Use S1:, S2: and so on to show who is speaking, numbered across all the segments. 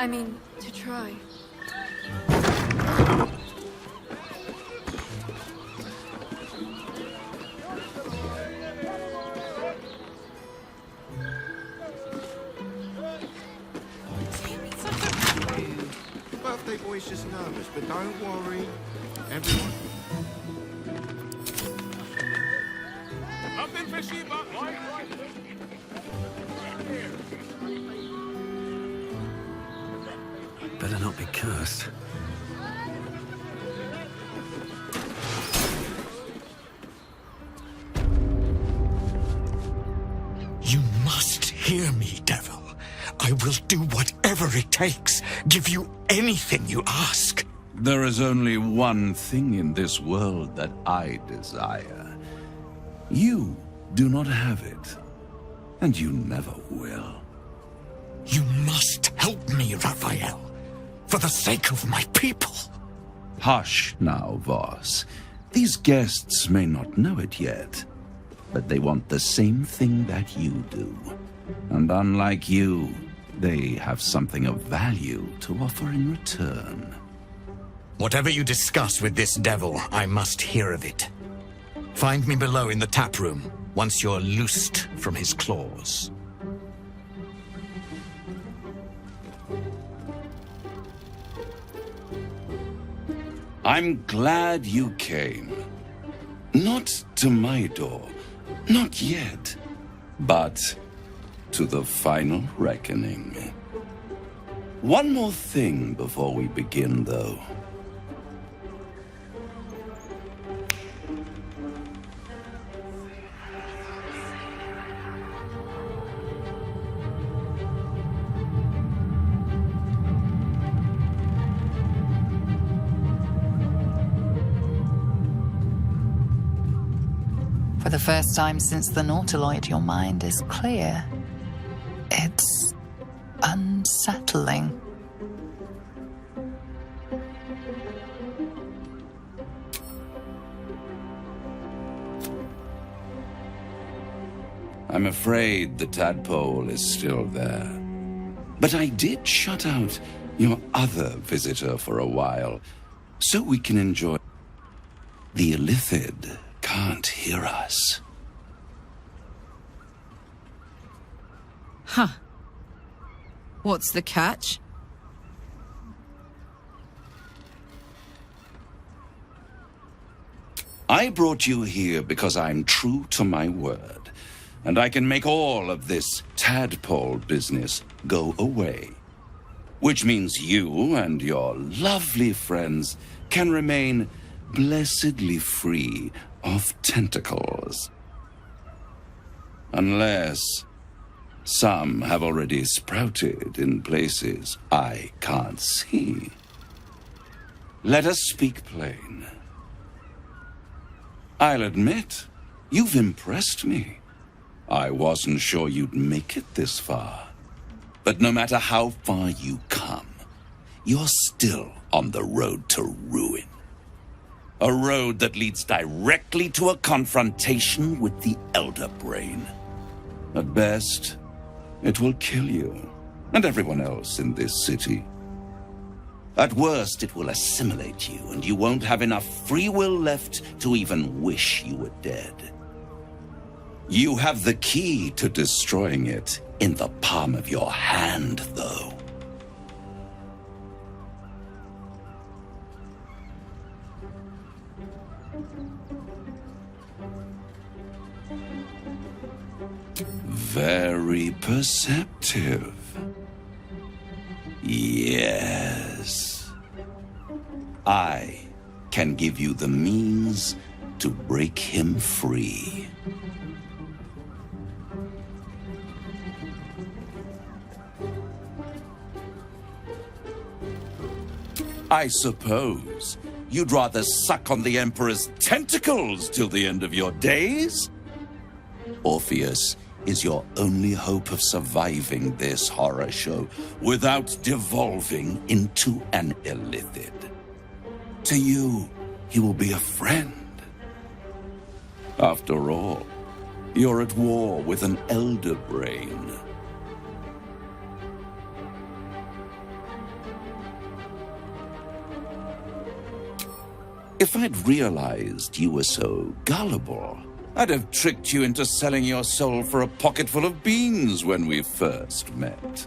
S1: I mean, to try.
S2: Birthday boy's just nervous, but don't worry. Everyone... Nothing fishy but life.
S3: Better not be cursed.
S4: You must hear me, devil. I will do whatever it takes. Give you anything you ask.
S5: There is only one thing in this world that I desire. You do not have it, and you never will.
S4: You must help me, Raphael. For the sake of my people.
S5: Hush now, Voss. These guests may not know it yet, but they want the same thing that you do. And unlike you, they have something of value to offer in return.
S4: Whatever you discuss with this devil, I must hear of it. Find me below in the tap room, once you're loosed from his claws.
S5: I'm glad you came. Not to my door, not yet, but to the final reckoning. One more thing before we begin, though.
S6: For the first time since the Nautiloid, your mind is clear. It's unsettling.
S5: I'm afraid the tadpole is still there. But I did shut out your other visitor for a while, so we can enjoy... The Illithid can't hear us.
S1: Huh. What's the catch?
S5: I brought you here because I'm true to my word, and I can make all of this tadpole business go away. Which means you and your lovely friends can remain blessedly free of tentacles. Unless some have already sprouted in places I can't see. Let us speak plain. I'll admit, you've impressed me. I wasn't sure you'd make it this far. But no matter how far you come, you're still on the road to ruin. A road that leads directly to a confrontation with the Elder Brain. At best, it will kill you and everyone else in this city. At worst, it will assimilate you, and you won't have enough free will left to even wish you were dead. You have the key to destroying it in the palm of your hand, though. Very perceptive. Yes. I can give you the means to break him free. I suppose you'd rather suck on the Emperor's tentacles till the end of your days? Orpheus is your only hope of surviving this horror show without devolving into an Illithid. To you, he will be a friend. After all, you're at war with an Elder Brain. If I'd realized you were so gullible, I'd have tricked you into selling your soul for a pocketful of beans when we first met.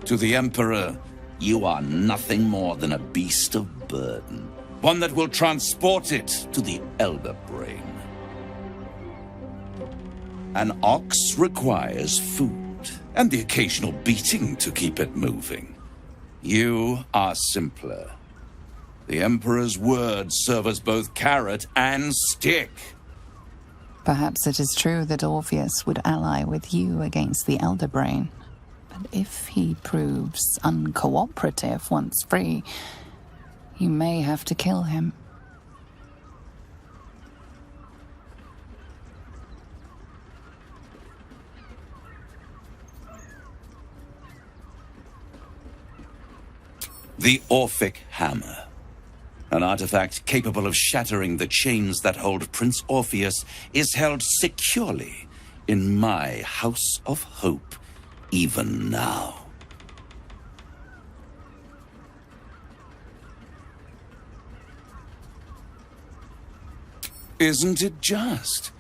S5: To the Emperor, you are nothing more than a beast of burden, one that will transport it to the Elder Brain. An ox requires food, and the occasional beating to keep it moving. You are simpler. The Emperor's words serve as both carrot and stick.
S6: Perhaps it is true that Orpheus would ally with you against the Elder Brain. But if he proves uncooperative once free, you may have to kill him.
S5: The Orphic Hammer. An artifact capable of shattering the chains that hold Prince Orpheus is held securely in my House of Hope, even now. Isn't it just?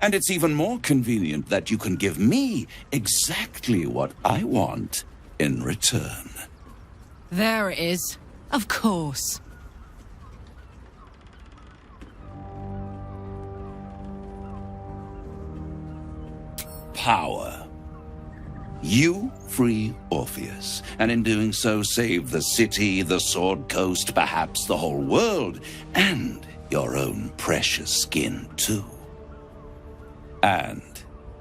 S5: And it's even more convenient that you can give me exactly what I want in return.
S1: There it is. Of course.
S5: Power. You free Orpheus, and in doing so save the city, the Sword Coast, perhaps the whole world, and your own precious skin too. And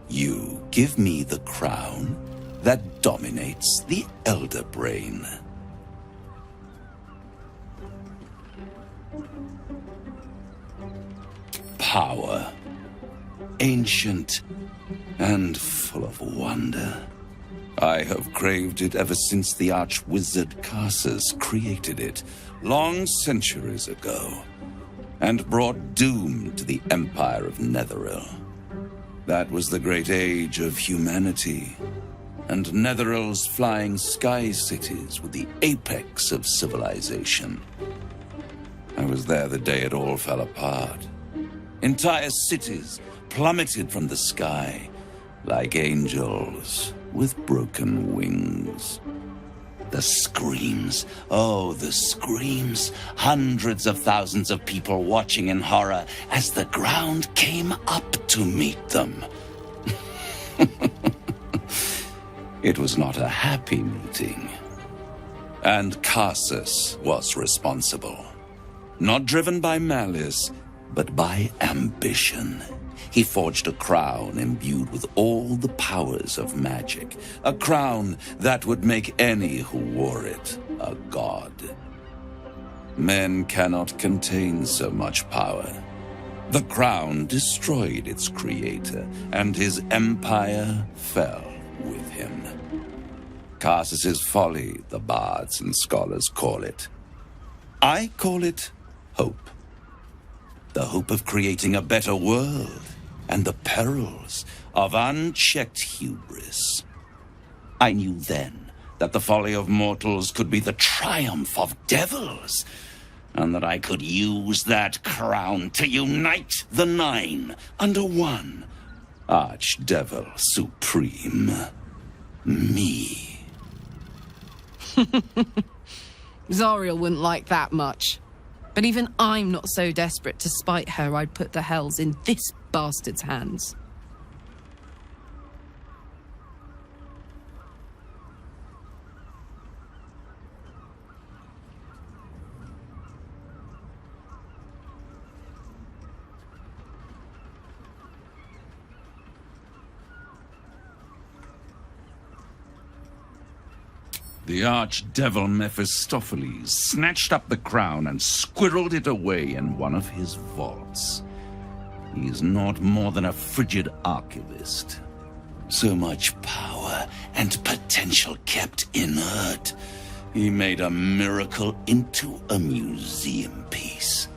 S5: you give me the crown that dominates the Elder Brain. Power. Ancient and full of wonder. I have craved it ever since the arch-wizard Carsus created it, long centuries ago, and brought doom to the Empire of Netheril. That was the great age of humanity, and Netheril's flying sky cities were the apex of civilization. I was there the day it all fell apart. Entire cities plummeted from the sky like angels with broken wings. The screams, oh, the screams. Hundreds of thousands of people watching in horror as the ground came up to meet them. It was not a happy meeting. And Carsus was responsible. Not driven by malice, but by ambition. He forged a crown imbued with all the powers of magic. A crown that would make any who wore it a god. Men cannot contain so much power. The crown destroyed its creator, and his empire fell with him. Carsus's folly, the bards and scholars call it. I call it hope. The hope of creating a better world, and the perils of unchecked hubris. I knew then that the folly of mortals could be the triumph of devils, and that I could use that crown to unite the Nine under one Archdevil Supreme. Me.
S1: Zariel wouldn't like that much. But even I'm not so desperate to spite her I'd put the hells in this bastard's hands.
S5: The archdevil Mephistopheles snatched up the crown and squirreled it away in one of his vaults. He is not more than a frigid archivist. So much power and potential kept inert. He made a miracle into a museum piece.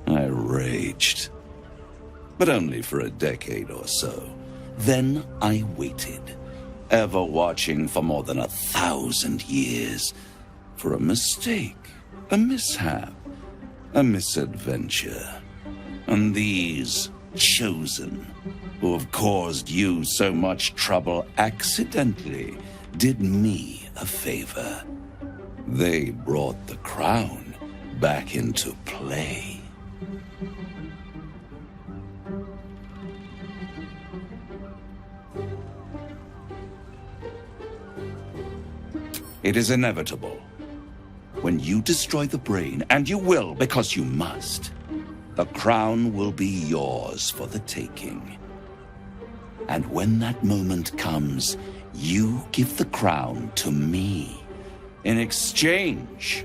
S5: I raged. But only for a decade or so. Then I waited. Ever watching for more than 1,000 years. For a mistake, a mishap, a misadventure. And these chosen, who have caused you so much trouble accidentally, did me a favor. They brought the crown back into play. It is inevitable. When you destroy the brain, and you will because you must, the crown will be yours for the taking. And when that moment comes, you give the crown to me. In exchange,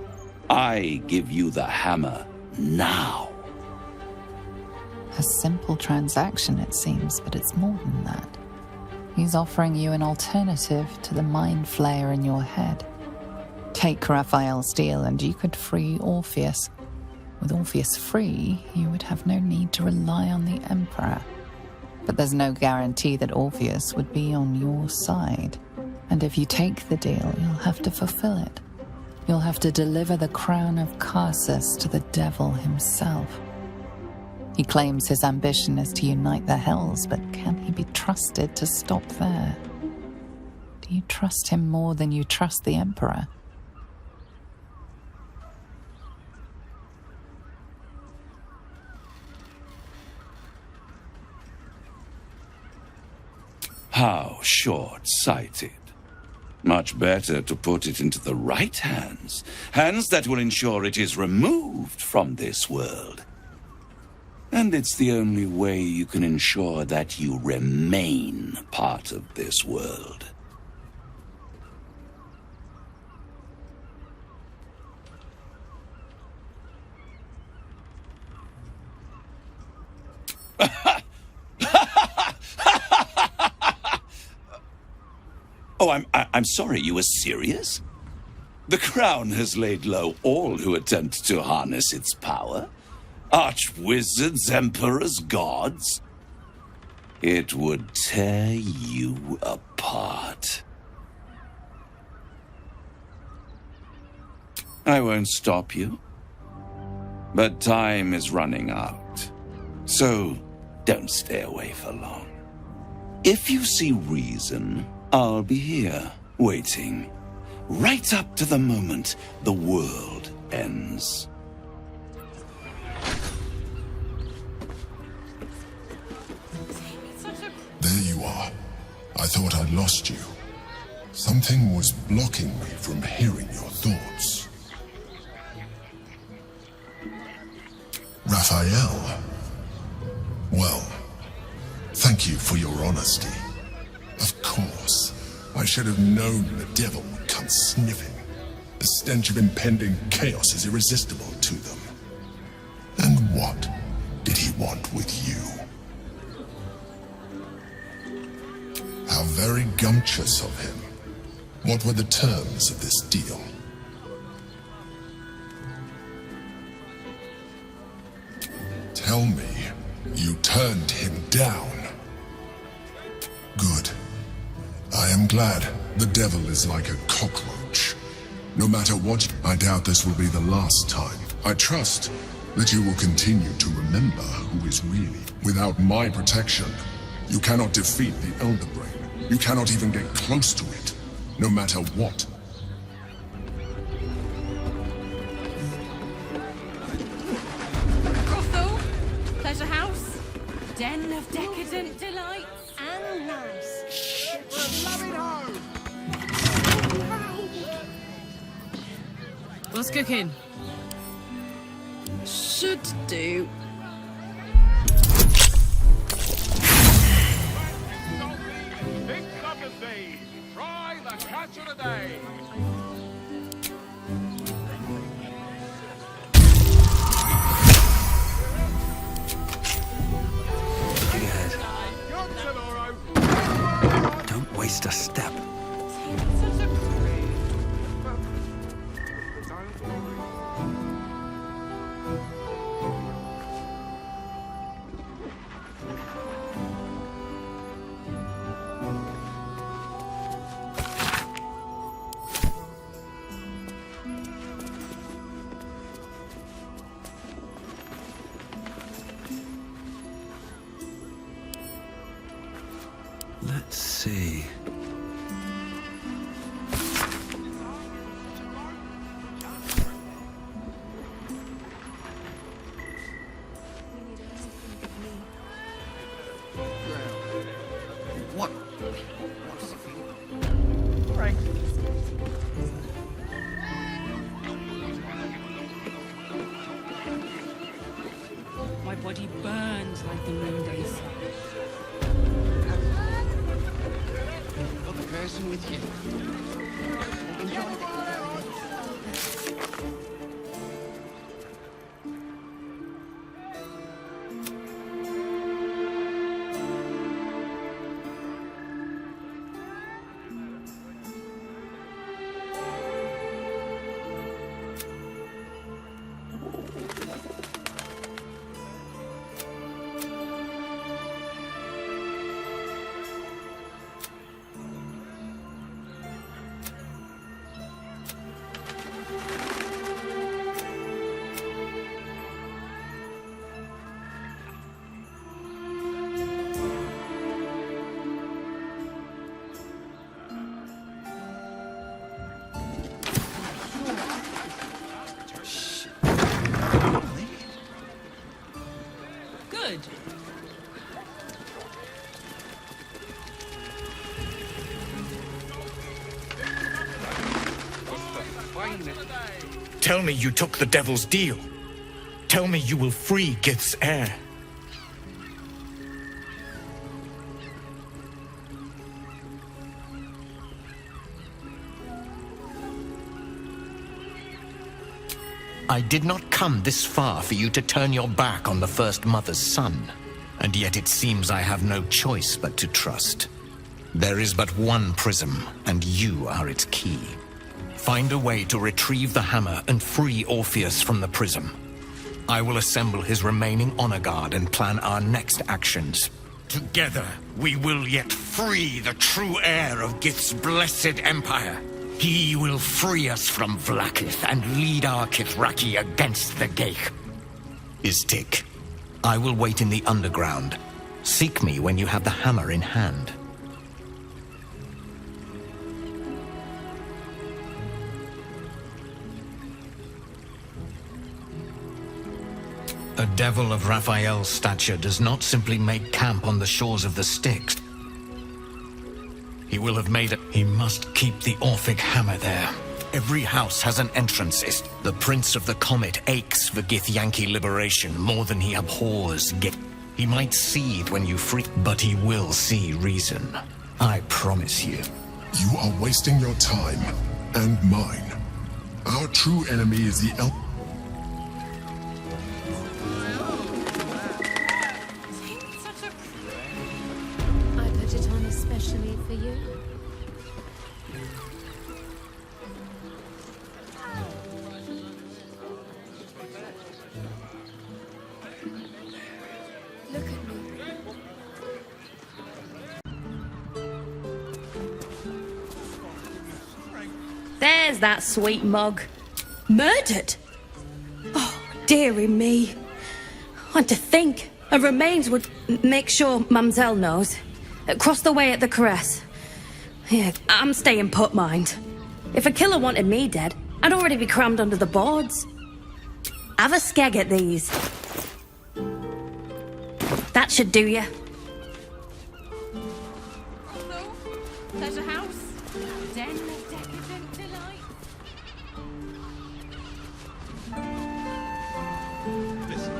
S5: I give you the hammer now.
S6: A simple transaction, it seems, but it's more than that. He's offering you an alternative to the mind flayer in your head. Take Raphael's deal and you could free Orpheus. With Orpheus free, you would have no need to rely on the Emperor. But there's no guarantee that Orpheus would be on your side. And if you take the deal, you'll have to fulfill it. You'll have to deliver the crown of Karsus to the devil himself. He claims his ambition is to unite the hells, but can he be trusted to stop there? Do you trust him more than you trust the Emperor?
S5: How short-sighted. Much better to put it into the right hands. Hands that will ensure it is removed from this world. And it's the only way you can ensure that you remain part of this world. Oh, I'm sorry, you were serious? The crown has laid low all who attempt to harness its power. Archwizards, emperors, gods. It would tear you apart. I won't stop you. But time is running out. So don't stay away for long. If you see reason, I'll be here, waiting, right up to the moment the world ends.
S3: There you are. I thought I'd lost you. Something was blocking me from hearing your thoughts. Raphael. Well, thank you for your honesty. Of course, I should have known the devil would come sniffing. The stench of impending chaos is irresistible to them. And what did he want with you? How very gumptious of him. What were the terms of this deal? Tell me, you turned him down. Good. I am glad. The devil is like a cockroach. No matter what, I doubt this will be the last time. I trust that you will continue to remember who is really. Without my protection, you cannot defeat the Elder Brain. You cannot even get close to it, no matter what.
S7: Brothel, pleasure house, den of decadent delights.
S2: And nice. We're loving home.
S1: What's cooking? Should do.
S8: Big cup of tea. Try the catch of the day.
S4: Looking ahead.
S8: Tomorrow.
S4: Don't waste a step.
S9: see.
S2: What?
S10: Right.
S7: My body burns like the noonday sun.
S2: Got the person with you.
S7: Good.
S4: Tell me you took the devil's deal. Tell me you will free Gith's heir. I did not come this far for you to turn your back on the First Mother's son. And yet it seems I have no choice but to trust. There is but one prism, and you are its key. Find a way to retrieve the hammer and free Orpheus from the prism. I will assemble his remaining honor guard and plan our next actions. Together, we will yet free the true heir of Gith's blessed empire. He will free us from Vlaakith and lead our Kithraki against the Geich. Istik, I will wait in the underground. Seek me when you have the hammer in hand. A devil of Raphael's stature does not simply make camp on the shores of the Styx. He will have made it. He must keep the Orphic hammer there. Every house has an entrance. The Prince of the Comet aches for Githyanki liberation more than he abhors Gith. He might seethe when you free, but he will see reason. I promise you.
S3: You are wasting your time, and mine. Our true enemy is the
S11: I put it on especially for you. Look at me.
S7: There's that sweet mug. Murdered? Oh, dearie me. And to think, her remains would make sure Mamselle knows. Across the way at the Caress. Yeah, I'm staying put, mind. If a killer wanted me dead, I'd already be crammed under the boards. Have a skeg at these. That should do ya.
S10: Pleasure house. Den of decadent delight.
S8: Listen,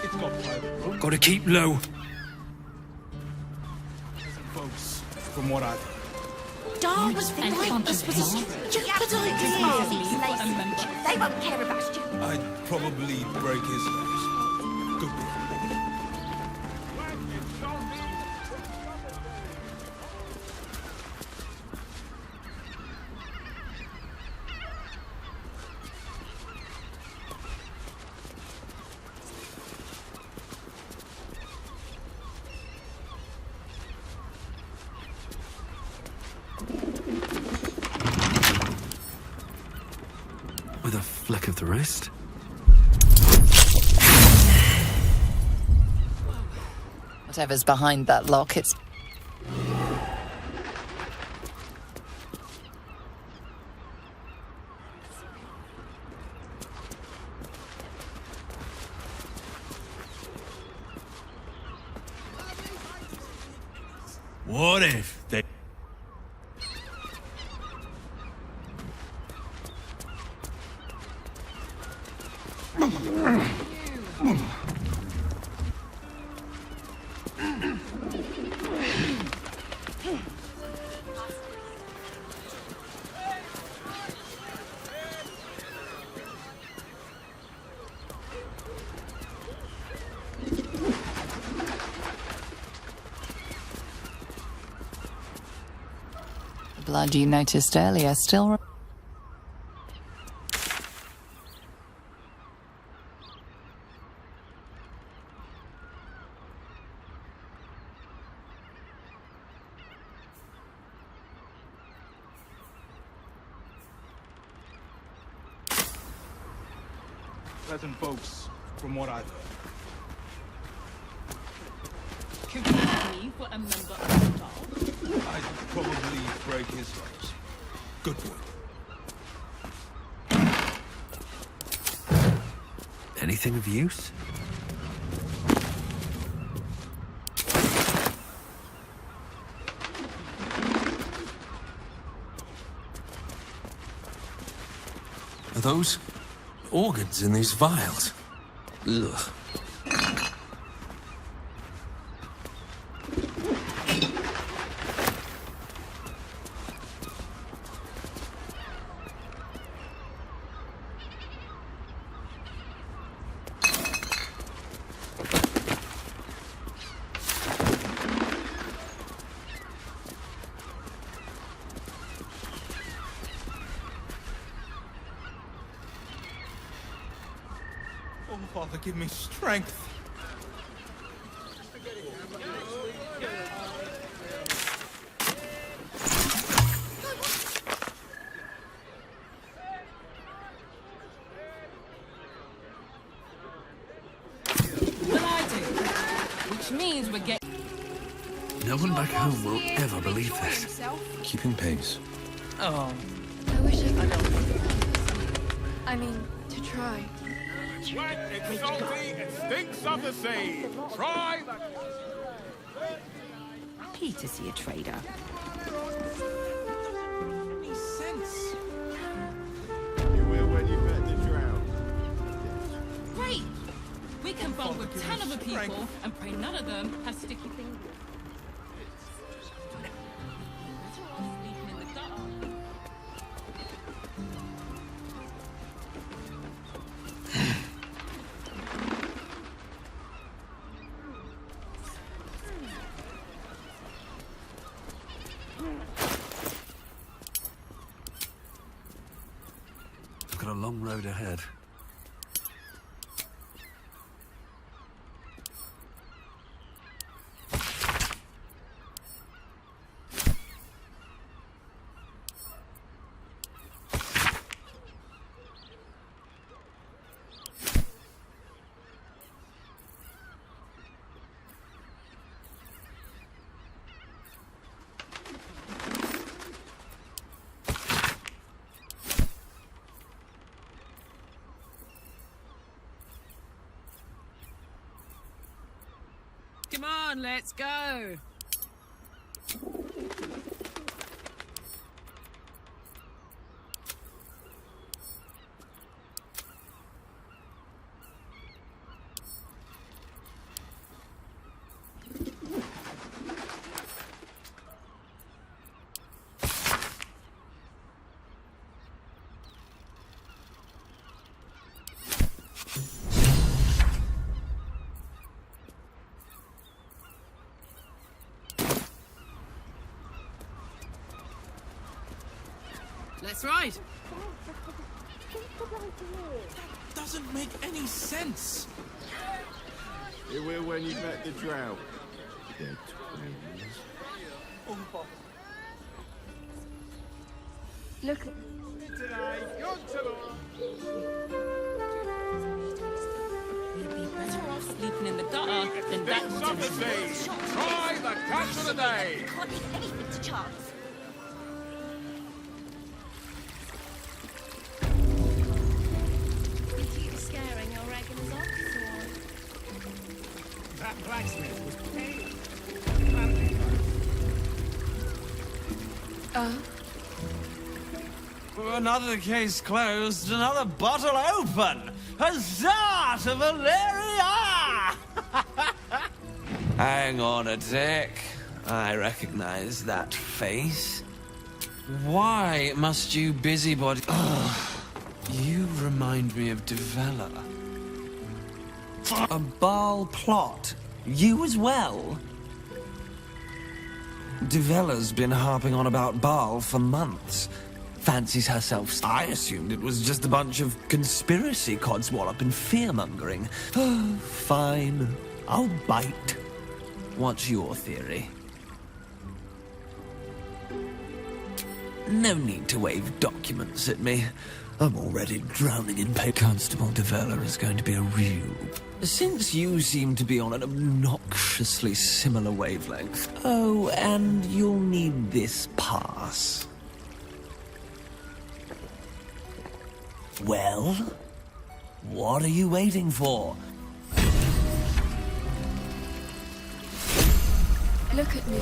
S8: it's got private room.
S9: Gotta keep low.
S8: Folks, from what I've
S11: Dar was right. This was a stupid idea. They won't care about you.
S9: I'd probably break his nose. Goodbye. With a fleck of the wrist?
S6: Whatever's behind that lock, it's...
S9: What if they...
S6: The blood you noticed earlier still...
S9: Pleasant folks, from what I've heard.
S10: Could you believe what a member of the dog?
S9: I'd probably break his nose. Good boy.
S12: Anything of use? Are those organs in these vials? Ugh.
S9: Oh, Father, give me strength.
S10: Well, I do. Which means we're getting...
S12: No one back home will ever believe this. Keeping pace.
S10: Oh.
S11: I wish I could. I mean, to try.
S8: It's wet, it's salty, it stinks of the sea. Try the...
S10: Happy to see a trader.
S9: Any sense?
S2: You will when you met the drought.
S10: Great! We can bond with 10 other people and pray none of them have sticky fingers. Sleeping in the gutter.
S12: We've got a long road ahead.
S1: Come on, let's go. Let's ride.
S9: That doesn't make any sense.
S2: You will when you met the drought. Dead twins.
S11: Look at...
S8: Today, good tomorrow.
S10: You'd be better off sleeping in the gutter than that.
S8: Stinks of the sea. Try the catch of the day.
S11: Can't leave anything to chance. You keep scaring your regulars off,
S8: That blacksmith was paid.
S9: Another case closed, another bottle open! Huzzah to Valeria! Hang on a tick. I recognize that face. Why must you busybody... You remind me of Devella. A Baal plot. You as well? Devella's been harping on about Baal for months. Fancies herself. I assumed it was just a bunch of conspiracy codswallop and fear-mongering. Fine. I'll bite. What's your theory? No need to wave documents at me. I'm already drowning in pain. Constable Devella is going to be a real... Since you seem to be on an obnoxiously similar wavelength... Oh, and you'll need this pass. Well? What are you waiting for?
S13: Look at me.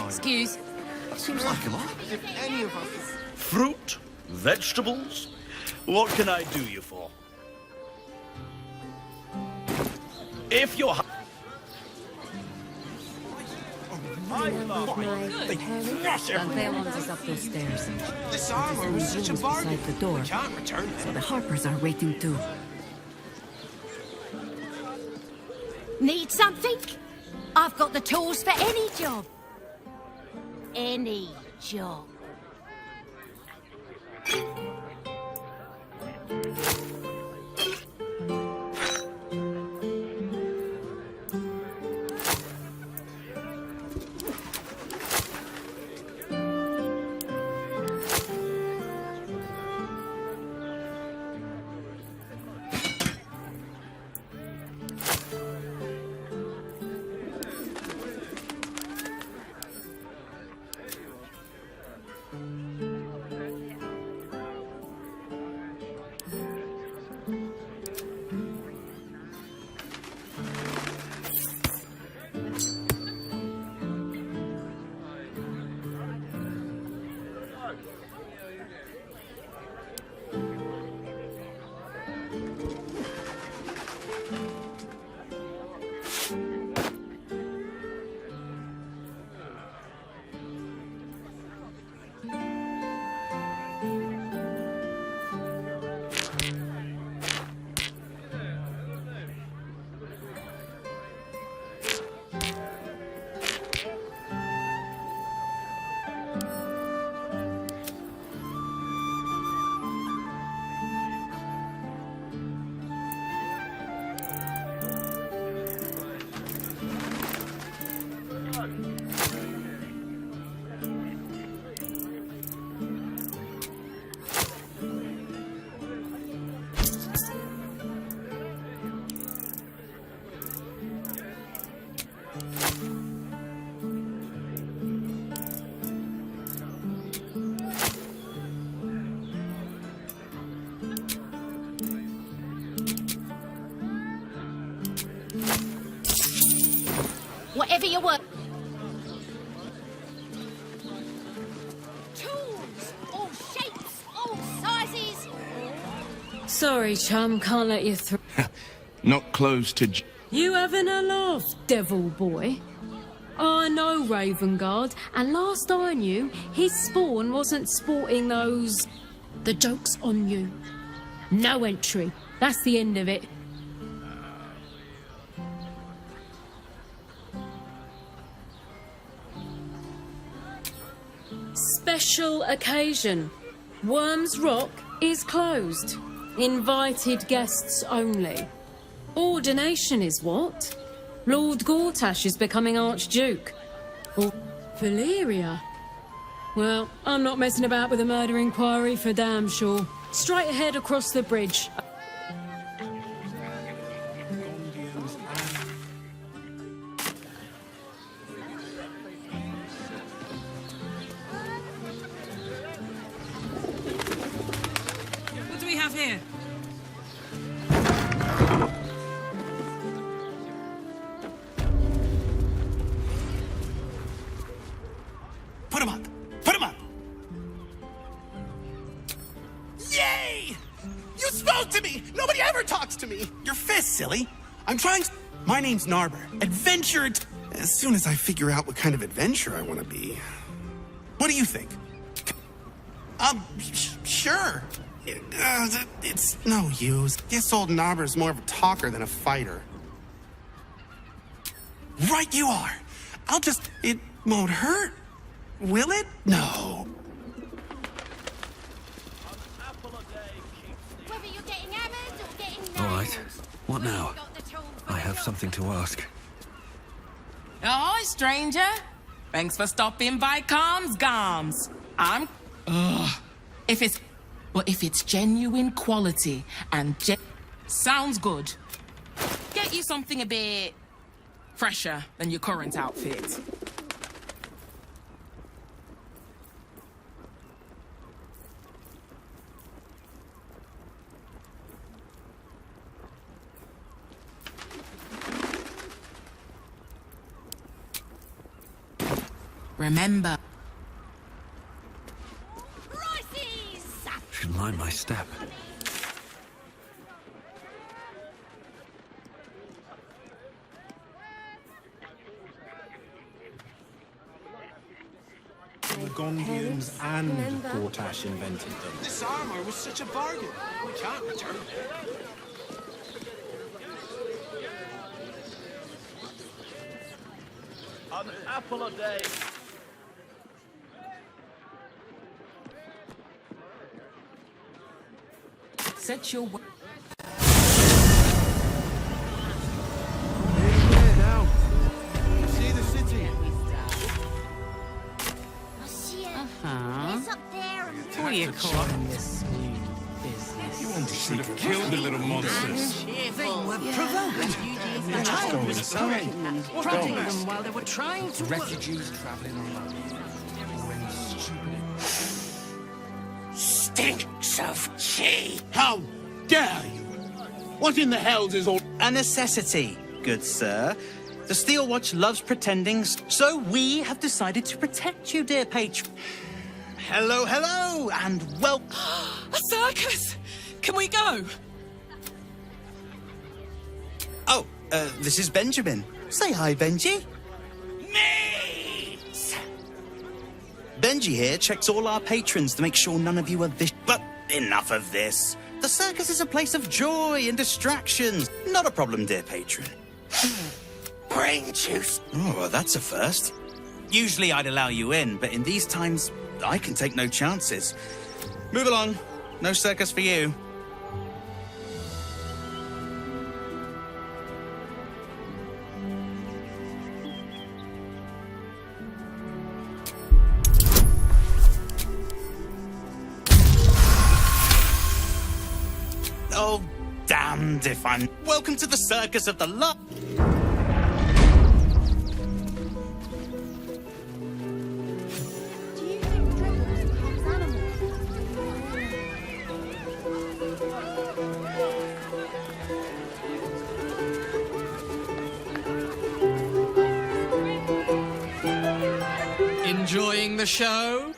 S1: Excuse.
S12: Seems like a lot.
S2: If any of us...
S14: Fruit? Vegetables? What can I do you for? If you're...
S15: They want us up those stairs.
S2: This armor was such a bargain.
S15: Beside the door.
S2: We can't return it.
S15: So the Harpers are waiting too.
S11: Need something? I've got the tools for any job. Any job. Whatever you want. Tools, all shapes, all sizes.
S7: Sorry, chum, can't let you through.
S2: Not close to...
S7: You having a laugh, devil boy? I know Ravengard, and last I knew, his spawn wasn't sporting those... The joke's on you. No entry. That's the end of it.
S13: special occasion. Worms Rock is closed. Invited guests only. Ordination is what? Lord Gortash is becoming Archduke. Or Valyria. Well, I'm not messing about with a murder inquiry for damn sure. Straight ahead across the bridge.
S10: What do we have here?
S16: Put him up! Put him up! Yay! You spoke to me! Nobody ever talks to me! Your fist, silly! I'm trying... My name's Narber. Adventure... As soon as I figure out what kind of adventure I want to be... What do you think? Sure. It's no use. Guess old Narber's more of a talker than a fighter. Right you are! I'll just... It won't hurt. Will it? No.
S11: Whether you're getting hammered or getting
S12: All right. What now? I have something to ask.
S17: Oh, stranger. Thanks for stopping by Calms Gums. I'm... If it's genuine quality and sounds good. Get you something a bit fresher than your current outfit. Remember.
S12: Should mind my step.
S2: Gondians and Gortash invented them.
S16: This armor was such a bargain. We can't return it.
S14: An apple a day.
S17: Set your...
S2: Now, you see the city.
S11: It's up there and...
S17: What are you calling this new business?
S2: You want to should have killed the little monsters.
S15: They were provoked. The child was prodding them while they were trying to
S16: Refugees traveling alone. Stinks of cheese.
S18: How dare you? What in the hells is all...
S19: A necessity, good sir. The Steel Watch loves pretending, so we have decided to protect you, dear patron. Hello, hello, and welcome.
S17: A circus! Can we go?
S19: Oh, this is Benjamin. Say hi, Benji.
S16: Me!
S19: Benji here checks all our patrons to make sure none of you are vicious. But enough of this. The circus is a place of joy and distractions. Not a problem, dear patron.
S16: Brain juice.
S19: Oh, well, that's a first. Usually I'd allow you in, but in these times, I can take no chances. Move along. No circus for you. Oh, damned if I'm... Welcome to the circus of the love.
S9: Enjoying the show?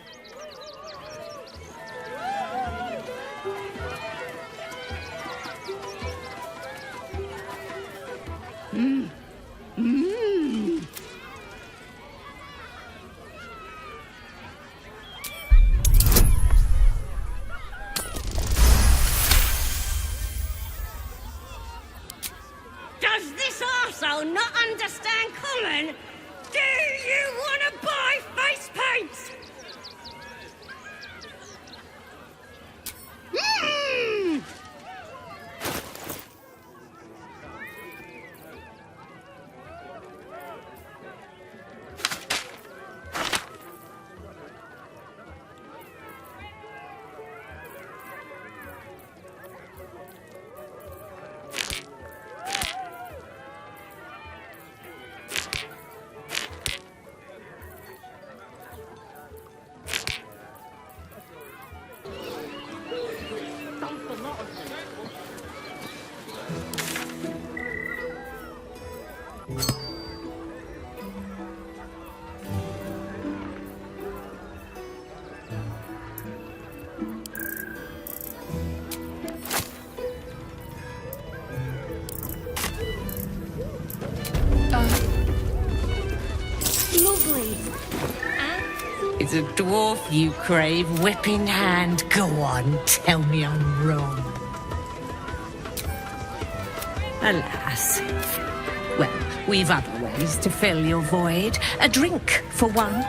S7: Does this arsehole not understand common? Do you want to buy face paint?
S11: lovely.
S20: It's a dwarf you crave, whipping hand. Go on, tell me I'm wrong. Alas. Well, we've other ways to fill your void. A drink, for one.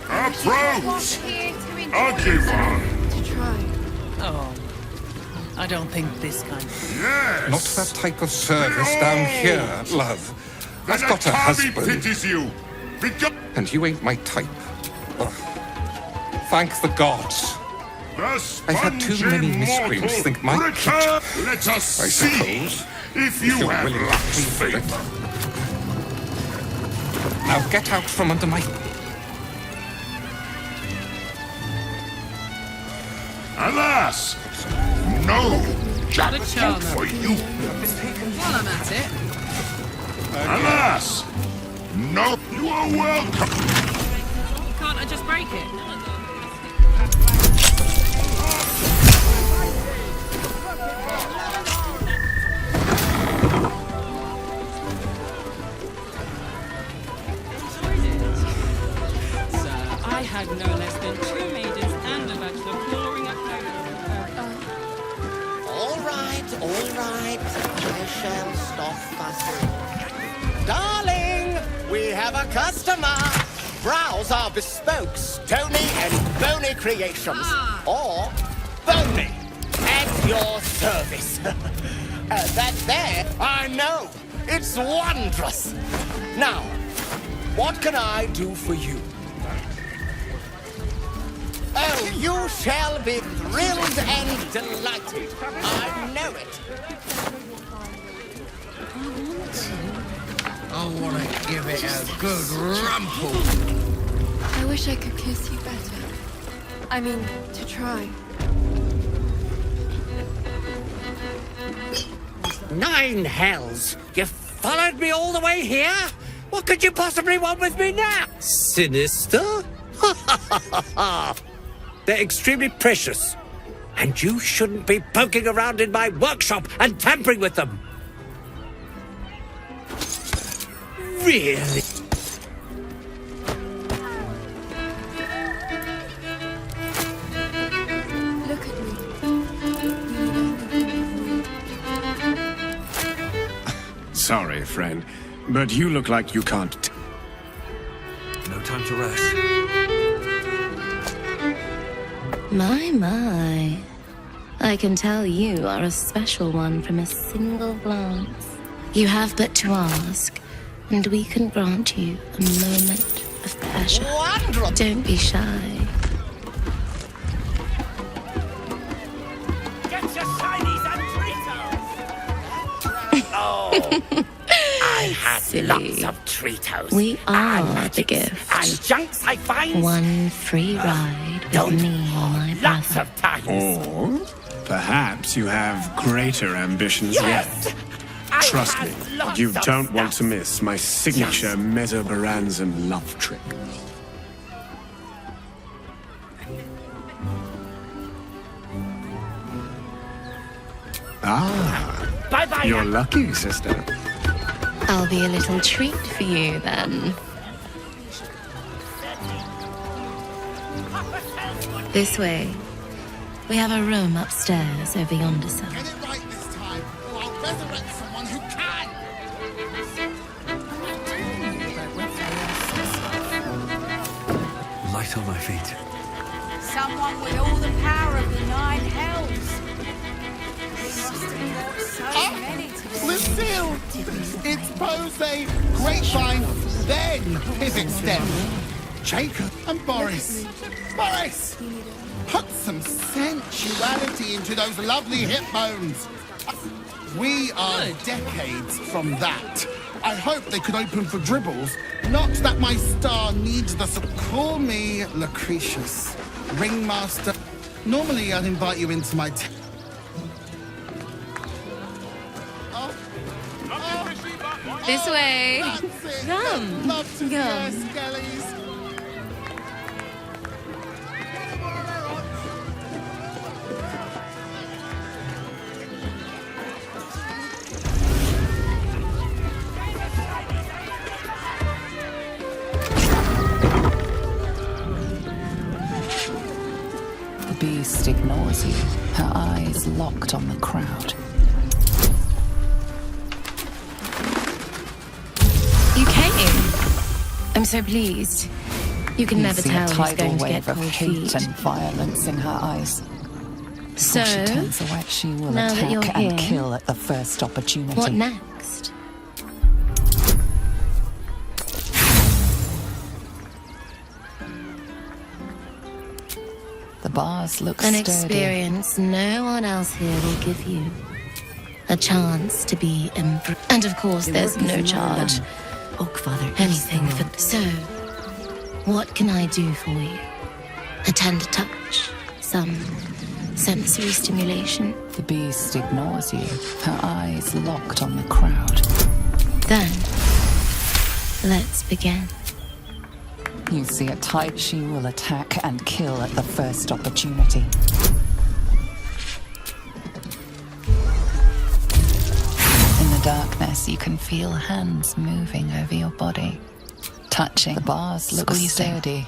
S3: Approach! Occupy!
S11: To try.
S20: Oh, I don't think this kind of...
S3: Yes!
S21: Not that type of service down here, love. I've got a husband.
S3: Pities you.
S21: And you ain't my type. Ugh. Thank the gods. I've had too many miscreants think my kitchen...
S3: Let us
S21: I
S3: see
S21: suppose.
S3: if you
S21: you're
S3: have
S21: willing to
S3: lost
S21: pay for
S3: faith.
S21: it. Now get out from under my...
S3: Alas! No jackpot for you.
S1: While I'm at it.
S3: Alas! No, you are welcome.
S1: Can't I just break it?
S10: I had no less than 2 maidens and a bachelor clawing up
S22: All right. I shall stop fussing. Darling, we have a customer. Browse our bespoke stony and bony creations. Or bony at your service. That there, I know. It's wondrous. Now, what can I do for you? Oh, you shall be thrilled and delighted. I know it.
S18: I want to give it a good rumple.
S11: I wish I could kiss you better. I mean, to try.
S18: 9 hells! You followed me all the way here? What could you possibly want with me now? Sinister? They're extremely precious. And you shouldn't be poking around in my workshop and tampering with them. Really?
S11: Look at me.
S23: Sorry, friend, but you look like you can't...
S12: No time to rest.
S24: My. I can tell you are a special one from a single glance. You have but to ask, and we can grant you a moment of pleasure.
S22: Wonderful.
S24: Don't be shy.
S18: Get your shinies and Tritos! Oh, I had
S24: Silly.
S18: lots of Tritos.
S24: We are
S18: and
S24: the gift.
S18: And junks I find.
S24: One free ride
S18: don't
S24: with me, my
S18: lots
S24: brother.
S18: of times.
S23: Or perhaps you have greater ambitions
S18: Yes!
S23: yet.
S18: I
S23: Trust
S18: had
S23: me,
S18: lots
S23: you
S18: of
S23: don't want to miss my signature Mesobaranzan love trick. Ah,
S18: Bye-bye.
S23: you're lucky, sister.
S24: I'll be a little treat for you then. This way. We have a room upstairs over yonder side.
S15: Get it right this time, or I'll resurrect someone who can!
S12: Light on my feet.
S11: Someone with all the power of the 9 hells. They must have got so many to
S15: Lucille! It's Pose, Grapevine, then Pivot Step. Jacob and Boris. Boris! Put some sensuality into those lovely hip bones. We are decades from that. I hope they could open for dribbles. Not that my star needs the... Call me Lucretius, ringmaster. Normally I'd invite you into my...
S24: This way. Come.
S15: Love to hear Skellies.
S4: The beast ignores you, her eyes locked on the crowd.
S24: You came. I'm so pleased. You can never
S4: see
S24: tell
S4: a
S24: who's
S4: tidal
S24: going to
S4: wave
S24: get
S4: of
S24: cold
S4: hate
S24: feet.
S4: and violence in her eyes.
S24: So,
S4: Before she turns away, she will
S24: now that you're
S4: attack and
S24: here,
S4: kill at the first opportunity.
S24: what next?
S4: The bars look
S24: An
S4: sturdy.
S24: experience no one else here will give you. A chance to be and of course there's no charge. Anything for... So, what can I do for you? A tender touch? Some sensory stimulation?
S4: The beast ignores you, her eyes locked on the crowd.
S24: Then, let's begin.
S4: You see a type she will attack and kill at the first opportunity. In the darkness, you can feel hands moving over your body. Touching. The bars look sturdy.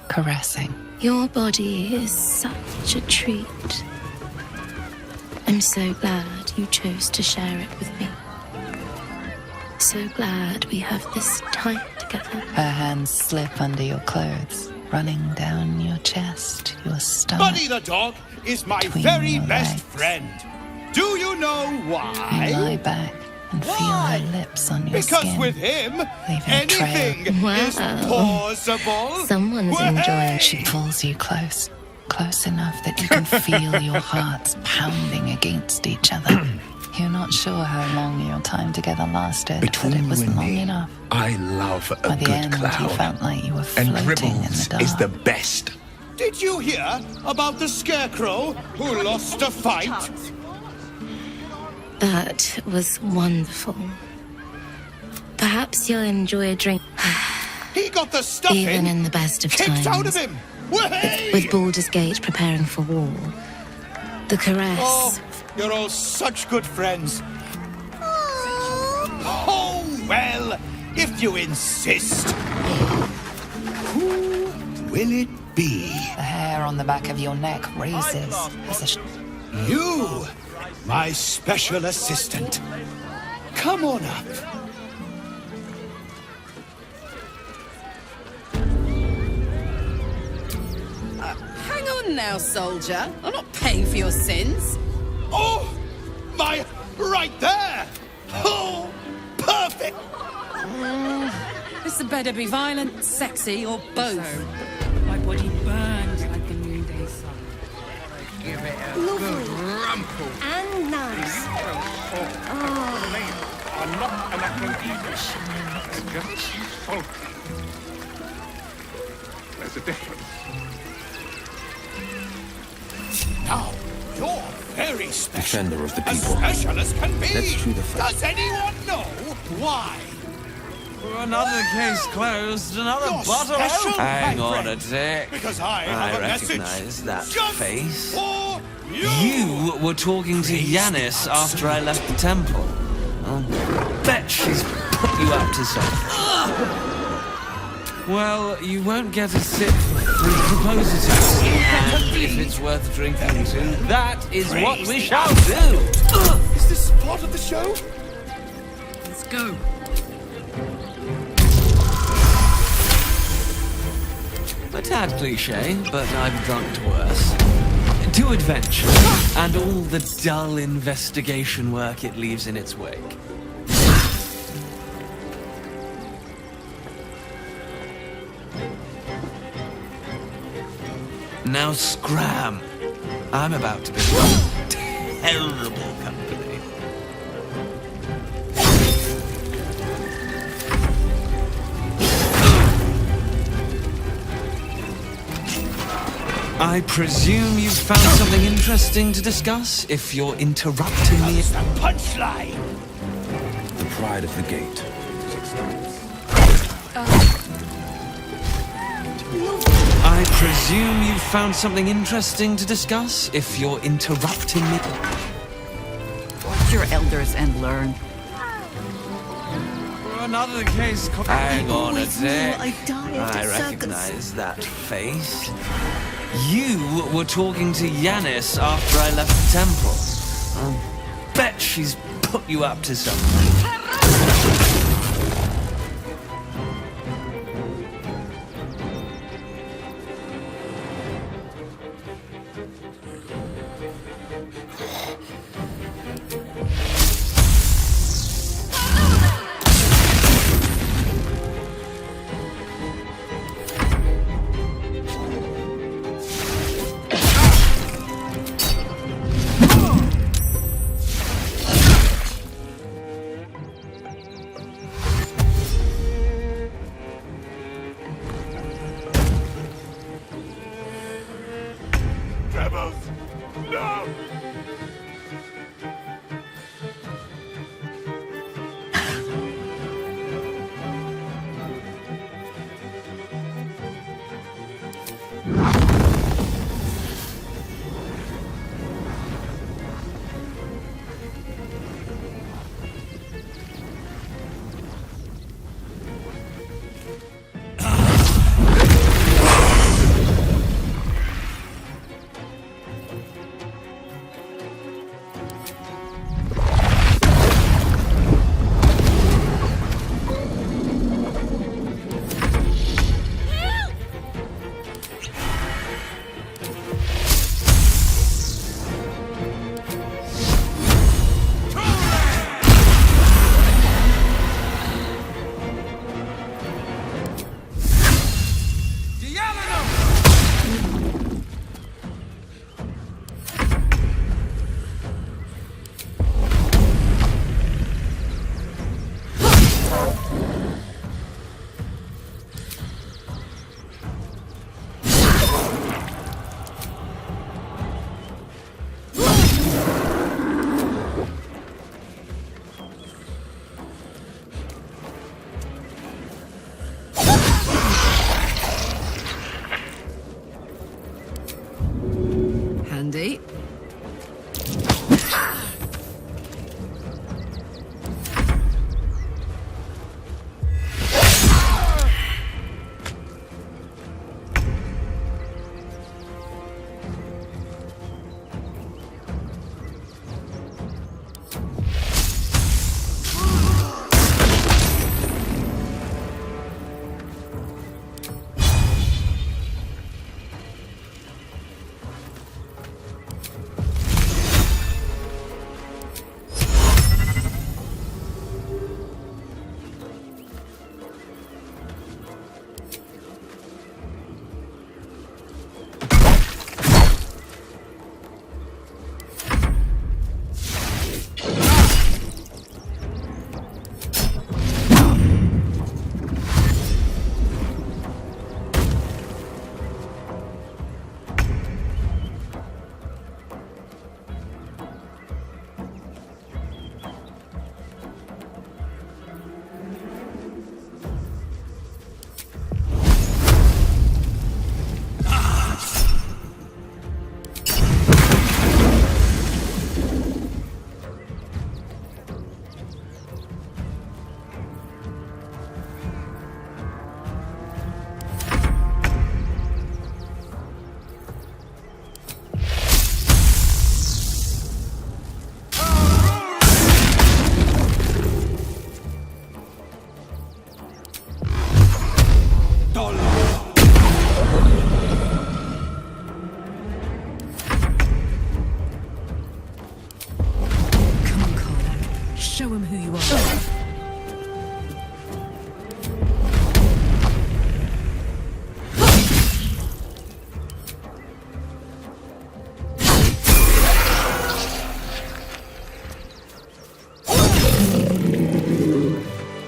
S4: Caressing.
S24: Your body is such a treat. I'm so glad you chose to share it with me. So glad we have this time together.
S4: Her hands slip under your clothes, running down your chest, your stomach.
S5: Buddy the dog is my
S4: between
S5: very
S4: your
S5: best
S4: legs.
S5: friend. Do you know why?
S4: You lie back and feel her lips on your
S5: Because
S4: skin.
S5: with him,
S4: leaving a trail.
S5: anything is possible.
S24: Someone's enjoying.
S4: She pulls you close, close enough that you can feel your hearts pounding against each other. You're not sure how long your time together lasted, but it was long enough.
S12: I love a
S4: By the
S12: good
S4: end,
S12: cloud.
S4: you felt like you were
S12: And
S4: floating in
S12: Dribbles
S4: the dark.
S12: is the best.
S5: Did you hear about the scarecrow who lost a fight?
S24: That was wonderful. Perhaps you'll enjoy a drink.
S5: He got the stuff
S24: Even in the best of
S5: kicked
S24: times.
S5: out of him.
S24: With Baldur's Gate preparing for war. The caress.
S5: Oh, you're all such good friends. Oh, well, if you insist. Who will it be?
S4: The hair on the back of your neck raises as a
S5: You, my special assistant. Come on up.
S1: Hang on now, soldier. I'm not paying for your sins.
S5: Oh, my, right there. Oh, perfect.
S1: This had better be violent, sexy, or both.
S10: My body burns like the noonday sun.
S12: Give it a good rumple.
S24: And nice.
S12: I'm not an apprentice. Just salty. There's a difference.
S5: Now, you're very special.
S12: Defender of the
S5: As
S12: people.
S5: special as can be.
S12: Let's chew the fat.
S5: Does anyone know why?
S9: Another case closed, another
S5: You're
S9: bottle
S5: special,
S9: open. Hang
S5: my
S9: on
S5: friend,
S9: a sec.
S5: because I have a message
S9: recognize that
S5: just
S9: face.
S5: for you.
S9: You were talking to Yanis after I left the temple. I'll bet she's put you up to something. Well, you won't get a sip from proposals. And if it's worth drinking to, that is what we shall do.
S5: Is this part of the show?
S10: Let's go.
S9: A tad cliche, but I've drunk worse. To adventure, and all the dull investigation work it leaves in its wake. Now scram! I'm about to be terrible company. I presume you've found something interesting to discuss, if you're interrupting me.
S5: That's the punchline.
S12: The pride of the gate.
S9: I presume you've found something interesting to discuss, if you're interrupting me.
S6: Watch your elders and learn.
S9: Another case. Hang on a sec.
S6: I
S9: recognize that face. You were talking to Yanis after I left the temple. I bet she's put you up to something.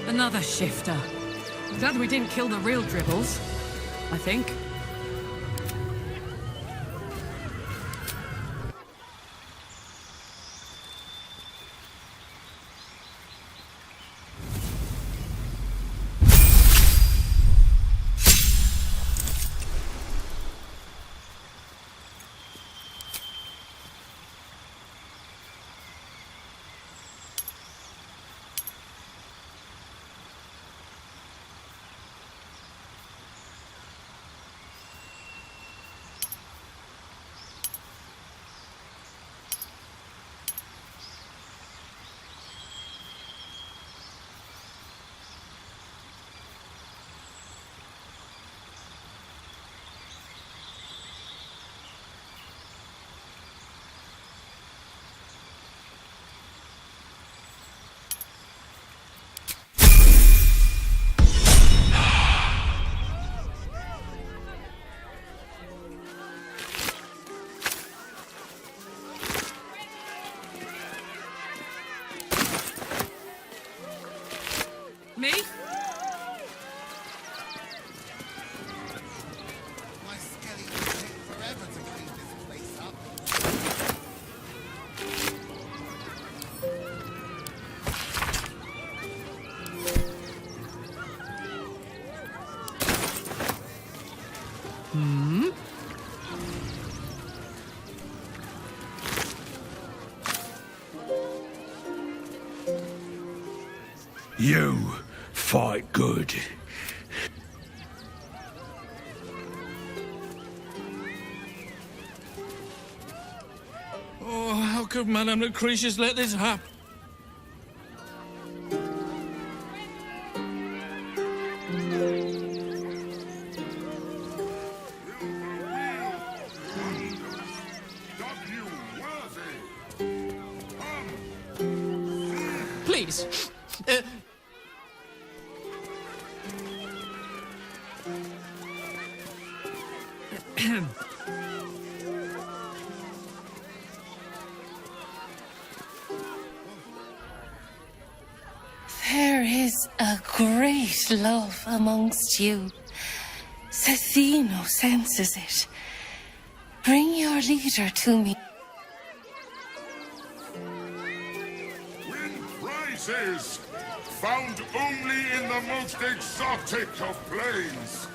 S10: Another shifter. Glad we didn't kill the real dribbles, I think. Me?
S15: My skelly will take forever to clean this place up.
S12: You fight good.
S2: Oh, how could Madame Lucretius let this happen? Please.
S24: There is a great love amongst you. Cethino senses it. Bring your leader to me.
S3: Win prizes! Found only in the most exotic of planes!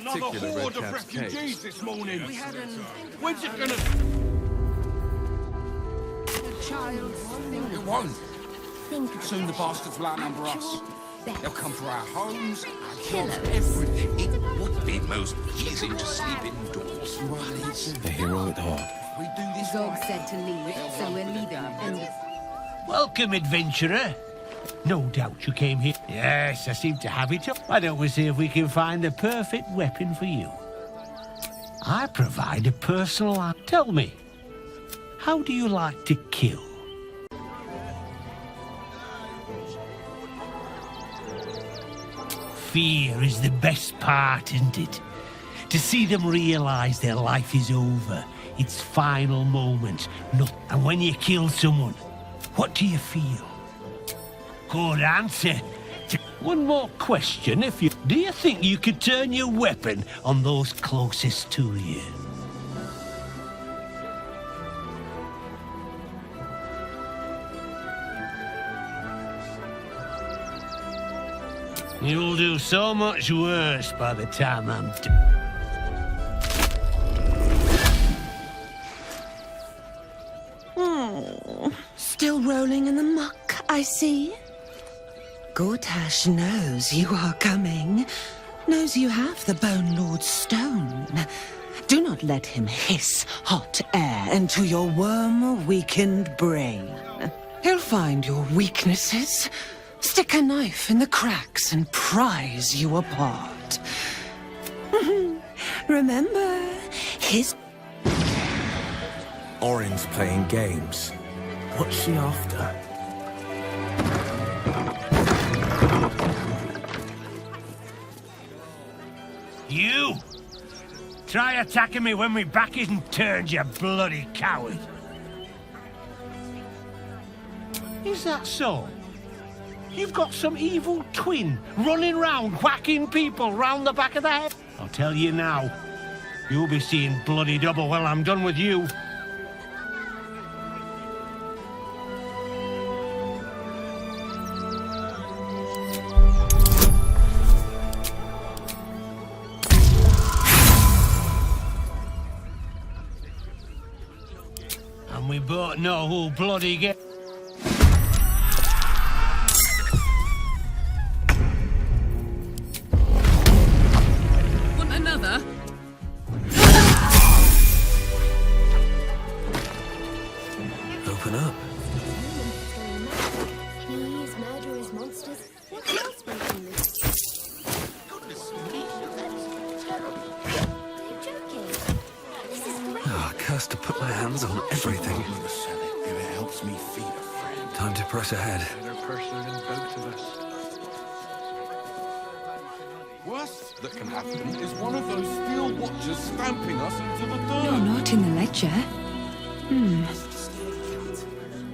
S5: Another horde of refugees this morning. When's it gonna...
S12: It won't. Soon the bastards will outnumber us. They'll come for our homes, our jobs, everything. It would be most pleasing to sleep indoors. The hero at heart. We do this
S11: Zog said to leave, so we're leaving.
S8: Welcome, adventurer. No doubt you came here. Yes, I seem to have it up. Why don't we see if we can find the perfect weapon for you? I provide a personal... Tell me, how do you like to kill? Fear is the best part, isn't it? To see them realize their life is over, its final moment. And when you kill someone, what do you feel? Good answer. One more question, if you... Do you think you could turn your weapon on those closest to you? You'll do so much worse by the time I'm
S20: Still rolling in the muck, I see. Gortash knows you are coming. Knows you have the Bone Lord's stone. Do not let him hiss hot air into your worm-weakened brain. He'll find your weaknesses, stick a knife in the cracks and prise you apart. Remember, his...
S9: Orin's playing games. What's she after?
S8: You! Try attacking me when my back isn't turned, you bloody coward! Is that so? You've got some evil twin running round whacking people round the back of the head? I'll tell you now, you'll be seeing bloody double when I'm done with you. And we both know who'll bloody get...
S10: Want another?
S9: Open up.
S24: These murderous monsters. What else making this?
S9: Ah, curse
S13: first to put my hands on everything.
S12: I'm gonna sell it if it helps me feed a friend.
S13: Time to press ahead.
S5: Better person than both of us.
S12: Worst that can happen is one of those steel watchers stamping us into the dirt.
S14: You're not in the ledger.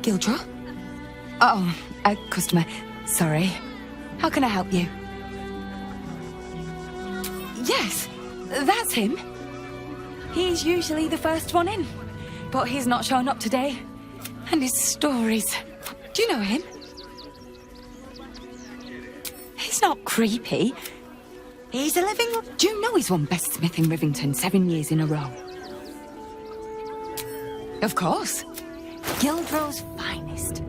S14: Gildra? Oh, a customer. Sorry. How can I help you? Yes, that's him. He's usually the first one in, but he's not shown up today. And his stories. Do you know him? He's not creepy. He's a living... Do you know he's won Best Smith in Rivington 7 years in a row? Of course. Gildro's finest.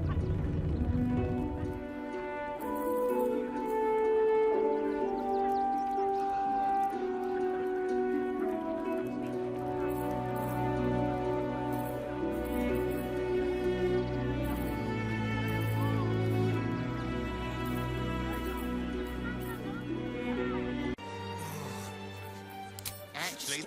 S12: Actually...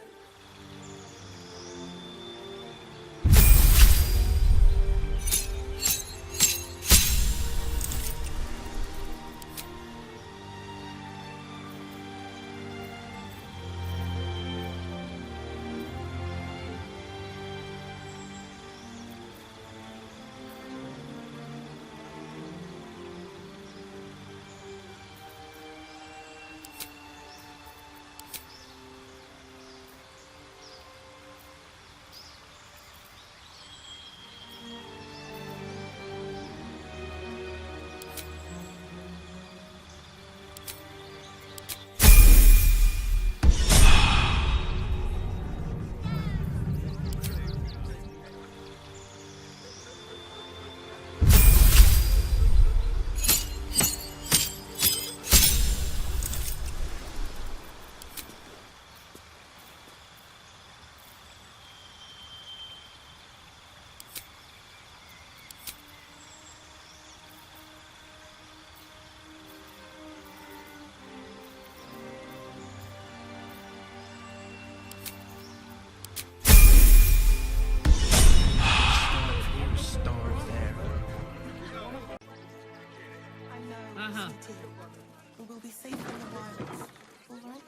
S11: We'll be safe in the wilds, all right?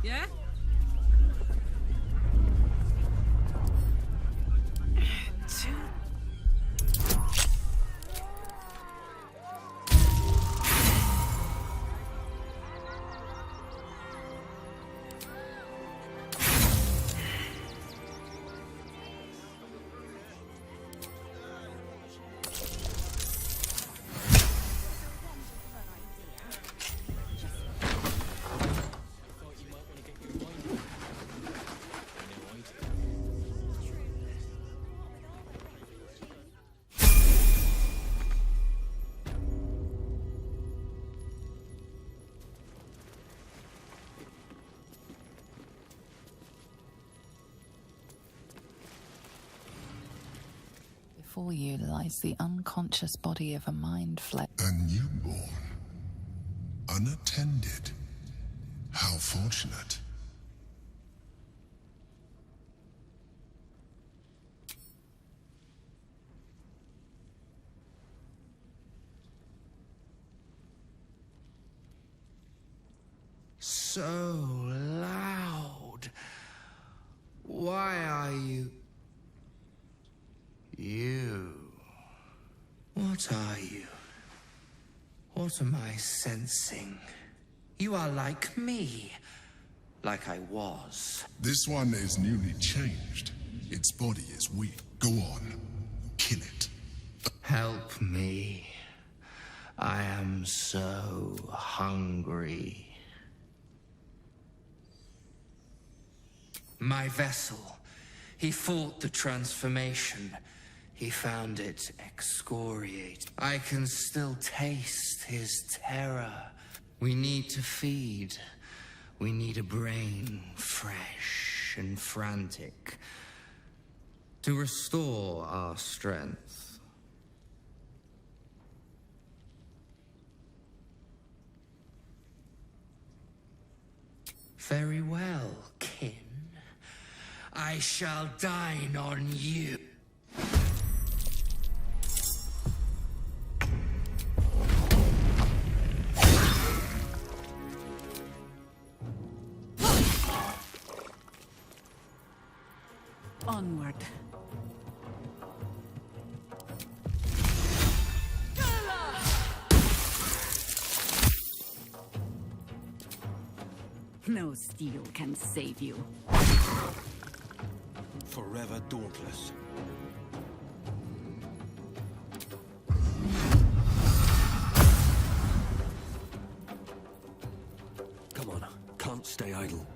S1: Yeah?
S4: Before you lies the unconscious body of a mind flesh.
S3: A newborn. Unattended. How fortunate.
S9: So loud. Why are you... You. What are you? What am I sensing? You are like me. Like I was.
S3: This one is newly changed. Its body is weak. Go on. Kill it.
S9: Help me. I am so hungry. My vessel. He fought the transformation. He found it excoriate. I can still taste his terror. We need to feed. We need a brain fresh and frantic To restore our strength.
S18: Very well, kin. I shall dine on you.
S6: Onward. No steel can save you.
S5: Forever dauntless. Come on, can't stay idle.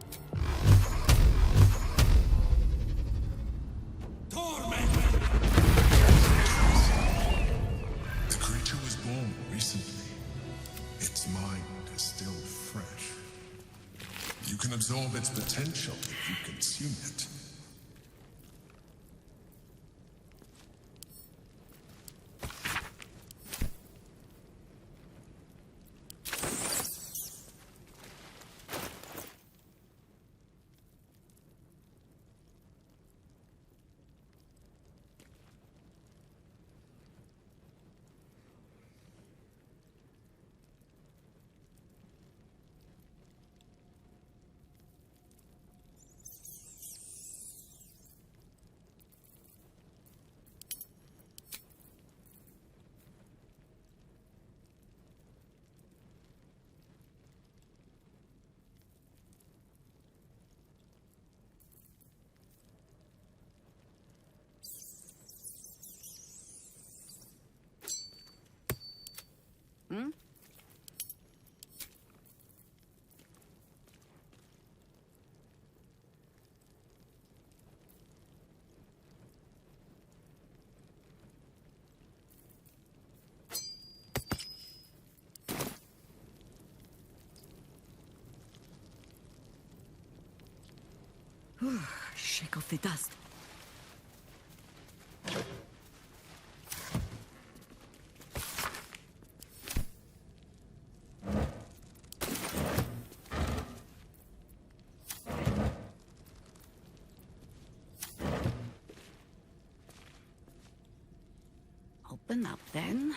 S3: The creature was born recently. Its mind is still fresh. You can absorb its potential if you consume it.
S6: Hmm? Shake off the dust. Open up then.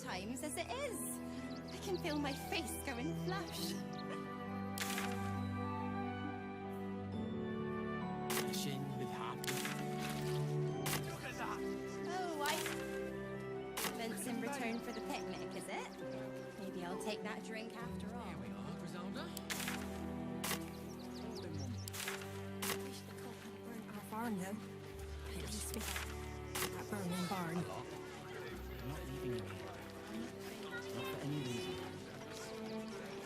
S7: Times as it is. I can feel my face going flush.
S12: Look at that!
S7: Oh, events in return for the picnic, is it? Maybe I'll take that drink after all. Here we are, Griselda. We should have called and burnt our barn, though. At least we have that burning barn.
S16: I'm not leaving you here. Not for any reason.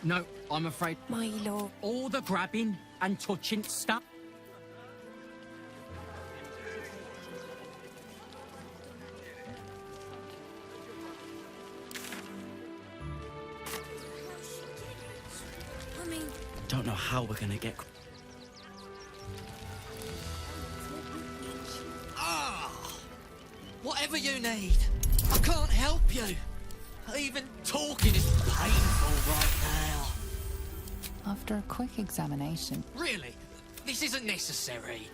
S16: No, I'm afraid.
S7: My lord.
S16: All the grabbing and touching stuff.
S7: I mean,
S16: Don't know how we're gonna get.
S18: Whatever you need. I can't help you. Even talking is painful right now.
S4: After a quick examination,
S18: Really? This isn't necessary.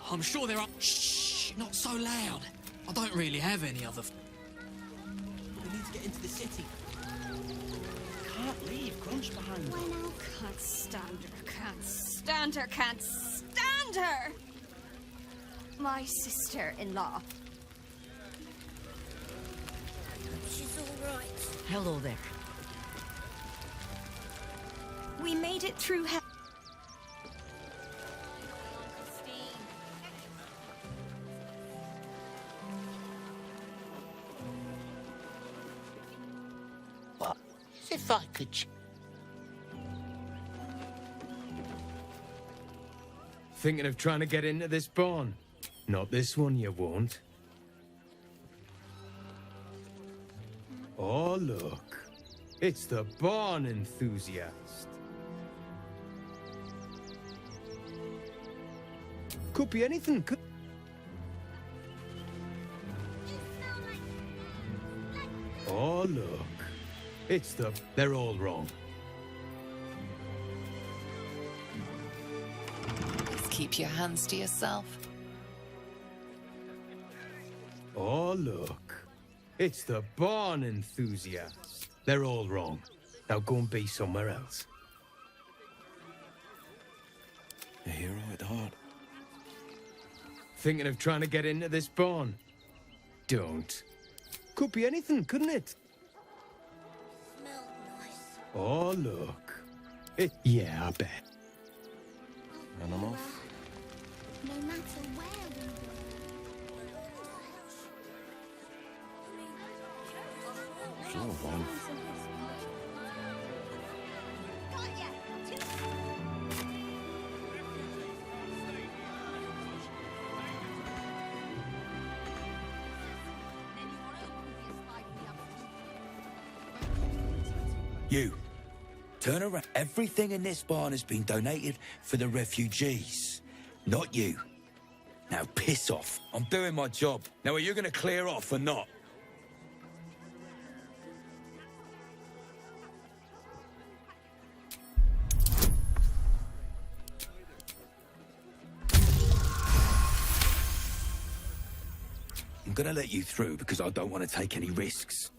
S18: I'm sure there are... Shh, not so loud. I don't really have any other...
S16: We need to get into the city. Can't leave Crunch behind.
S7: When I can't stand her, can't stand her, can't stand her! My sister-in-law. She's all right.
S6: Hello there.
S7: We made it through hell.
S18: if I could...
S17: Thinking of trying to get into this barn? Not this one, you won't. Oh, look. It's the barn enthusiast. Could be anything, could... Oh, look. It's the... They're all wrong.
S4: Just keep your hands to yourself.
S17: Oh, look. It's the barn enthusiast. They're all wrong. Now go and be somewhere else.
S5: A hero at heart.
S17: Thinking of trying to get into this barn? Don't. Could be anything, couldn't it? Oh, look. Yeah, I bet.
S5: And I'm off.
S7: No matter where we go.
S5: Sure, one.
S9: You. Turn around. Everything in this barn has been donated for the refugees. Not you. Now piss off. I'm doing my job. Now are you going to clear off or not? I'm going to let you through because I don't want to take any risks.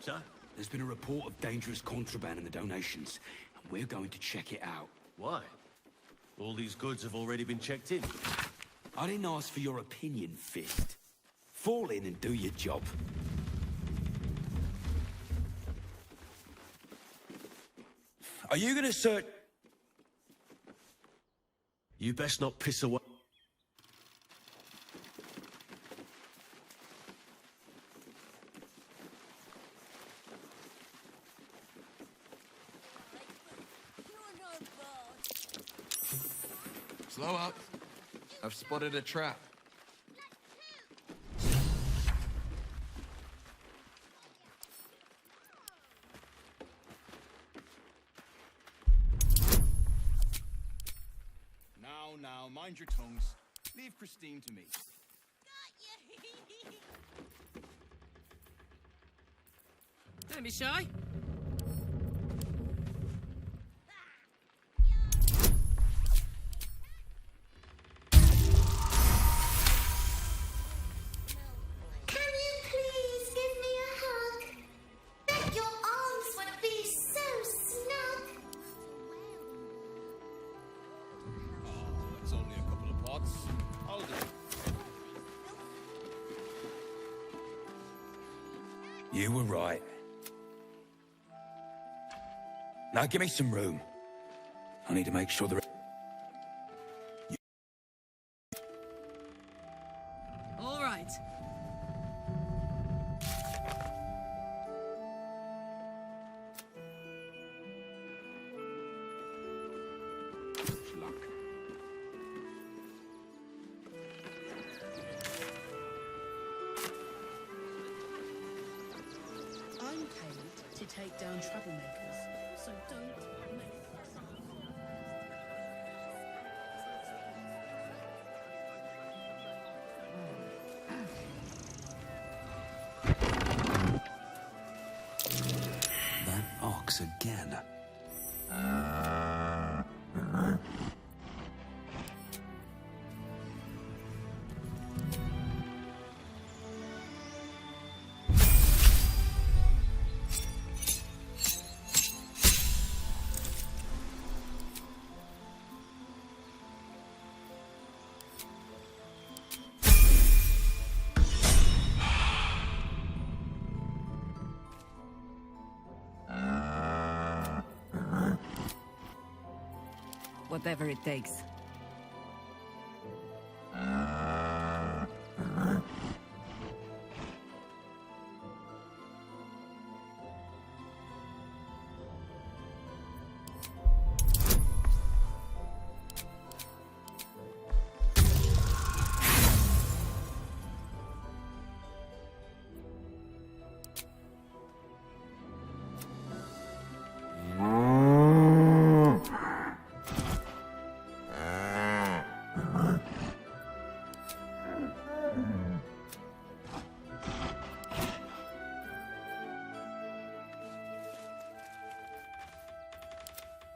S19: Sir? There's been a report of dangerous contraband in the donations, and we're going to check it out.
S21: Why? All these goods have already been checked in.
S19: I didn't ask for your opinion, Fist. Fall in and do your job.
S9: Are you going to search...
S21: You best not piss away.
S5: Slow up. I've spotted a trap.
S22: Now, mind your tongues. Leave Christine to me.
S1: Don't be shy.
S9: You were right. Now give me some room. I need to make sure the...
S1: All right.
S25: I'm paid to take down troublemakers, so don't make
S9: That ox again.
S6: whatever it takes.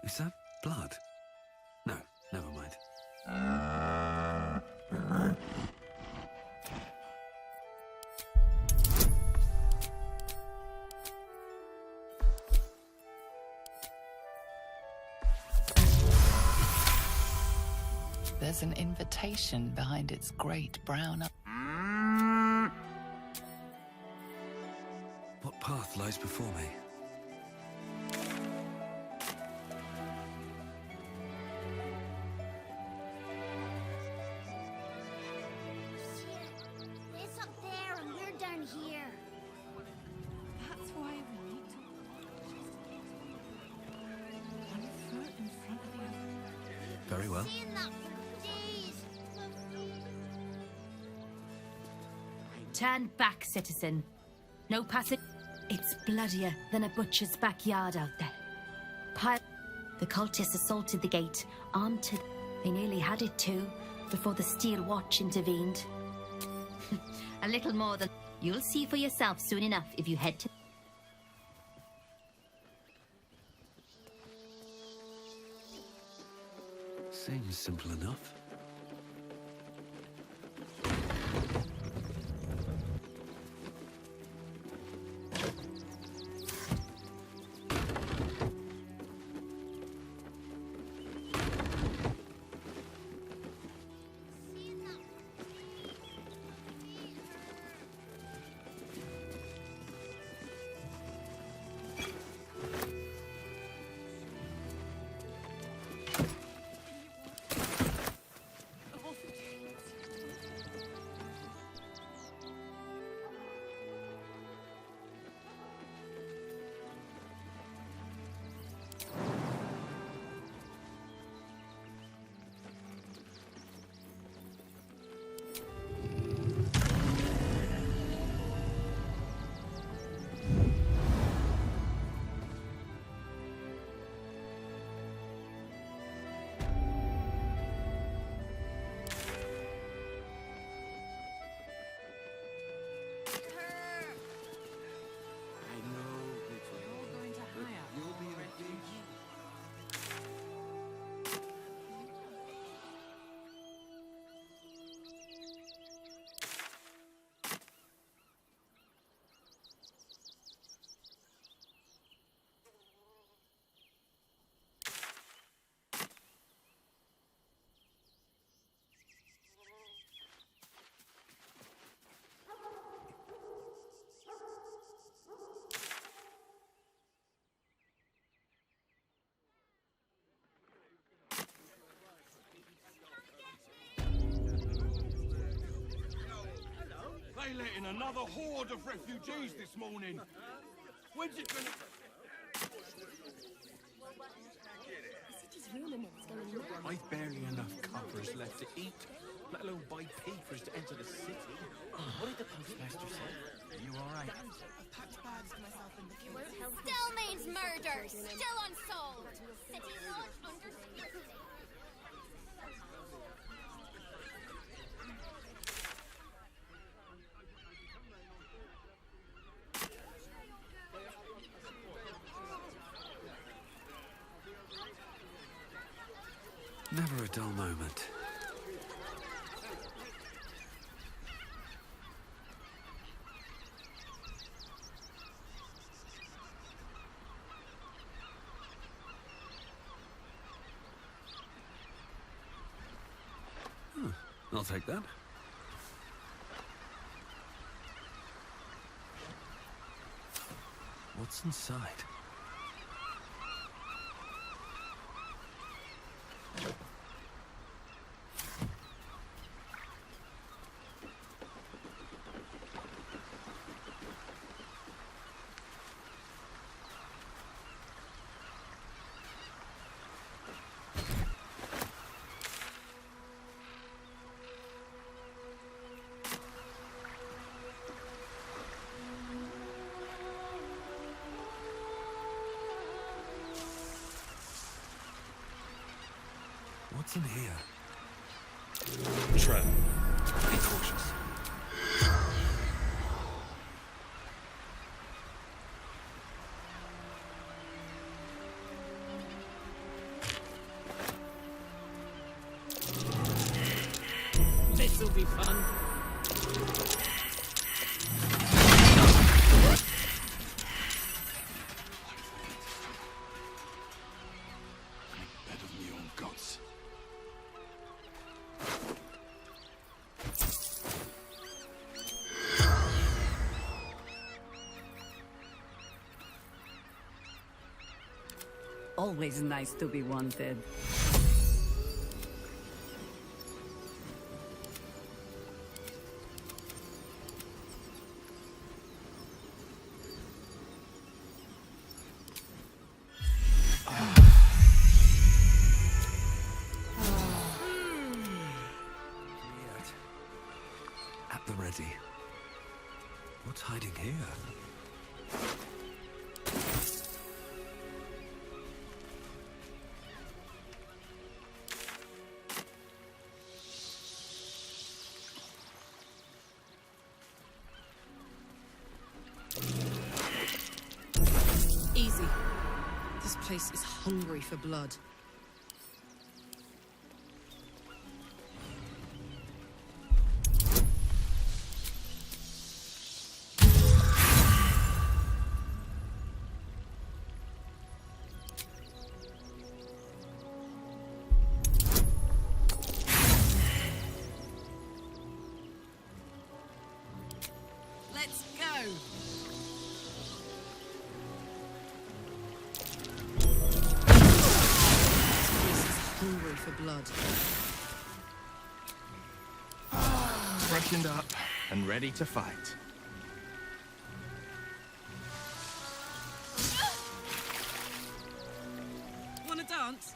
S13: Is that blood? No, never mind.
S4: There's an invitation behind its great brown eye.
S13: What path lies before me?
S7: It's up there and we're down here.
S10: That's why we need to. One foot in front of the other.
S13: Very well.
S7: Seeing that for days.
S2: Turn back, citizen. No passage. It's bloodier than a butcher's backyard out there. The cultists assaulted the gate, armed to... They nearly had it too, before the Steel Watch intervened.
S7: A little more than... You'll see for yourself soon enough if you head to...
S13: Seems simple enough.
S12: They let in another horde of refugees this morning. When's it gonna...
S22: I've barely enough coppers left to eat, let alone buy papers to enter the city. What did the postmaster say? Are you all right?
S7: Still means murder. Still unsolved. City Lodge under security.
S13: Never a dull moment. I'll take that. What's inside? What's in here?
S3: Trap.
S13: Be cautious.
S10: This'll be fun.
S12: Bed of my own guts.
S6: Always nice to be wanted.
S13: At the ready. What's hiding here?
S1: Easy. This place is hungry for blood. Let's go! Hungry for blood.
S21: Freshened up and ready to fight.
S1: Wanna dance?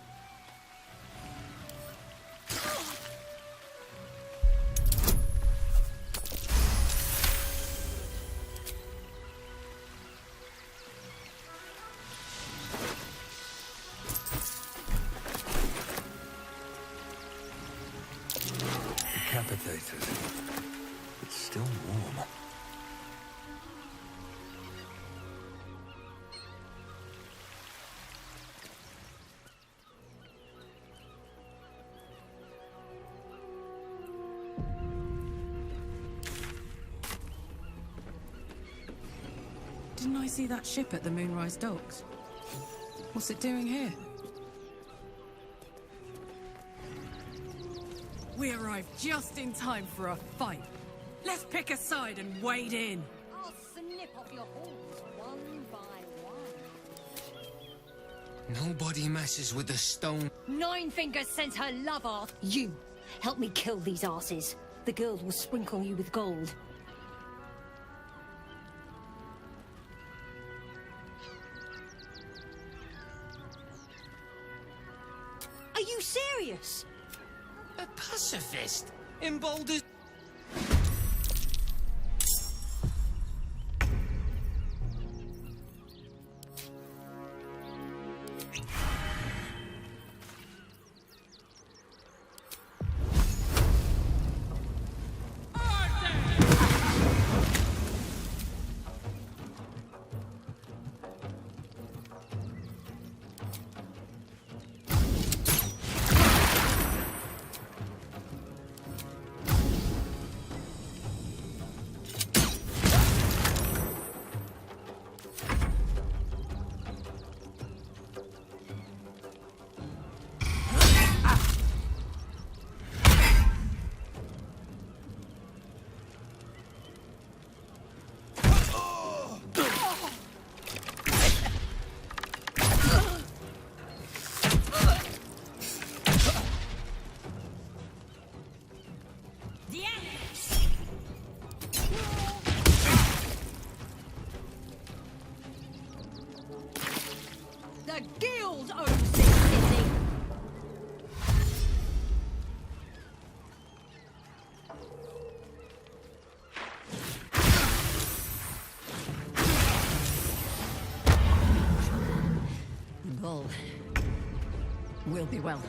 S13: Decapitated. It's still warm.
S1: Didn't I see that ship at the Moonrise Docks? What's it doing here? We arrived just in time for a fight. Let's pick a side and wade in.
S7: I'll snip off your horns one by one.
S18: Nobody messes with the stone.
S2: Nine Fingers sent her lover. You, help me kill these asses. The girls will sprinkle you with gold. Are you serious?
S18: A pacifist in Baldur.
S2: The guild owns this city.
S6: And all will be well.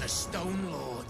S12: the Stone Lord.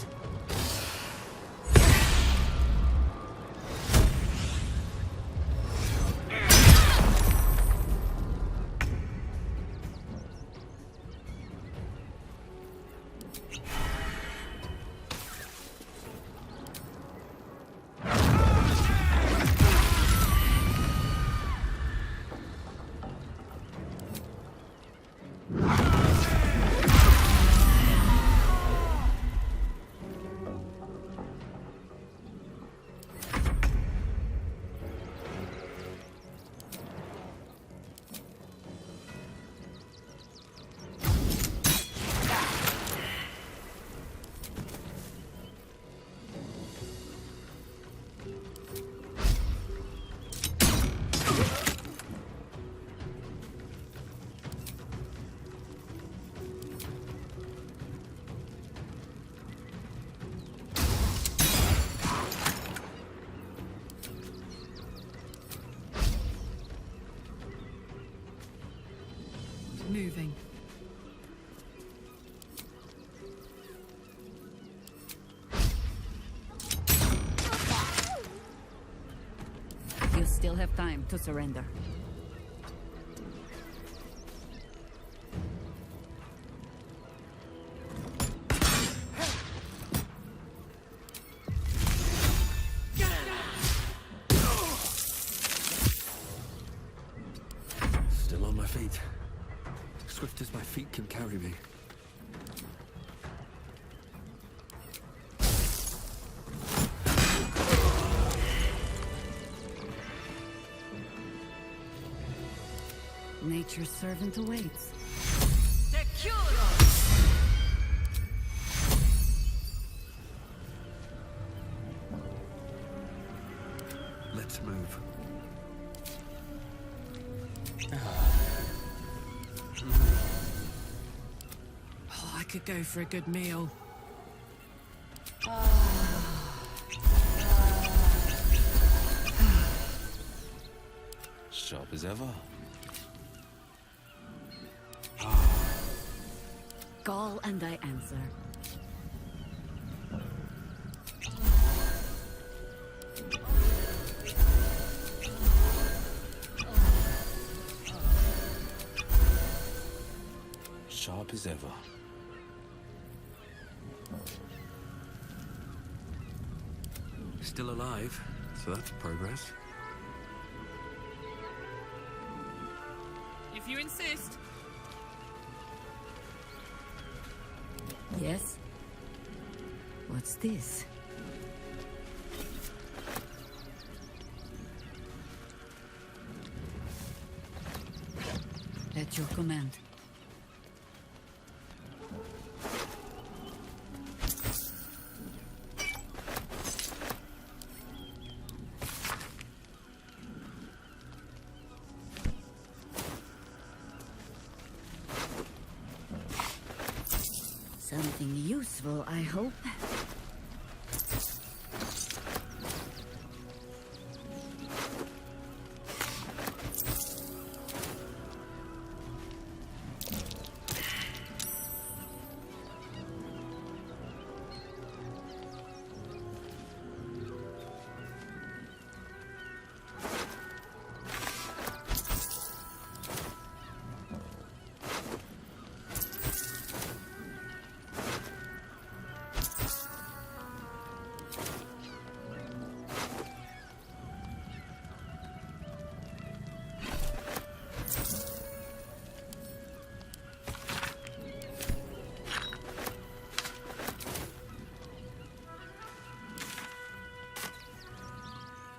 S1: Moving.
S6: You still have time to surrender.
S13: Still on my feet. Swift as my feet can carry me.
S6: Nature's servant awaits.
S13: Let's move.
S1: Oh, I could go for a good meal.
S21: Sharp as ever.
S6: Call and I answer.
S21: Sharp as ever.
S13: Still alive, so that's progress.
S10: If you insist.
S6: Yes? What's this? At your command. Something useful, I hope.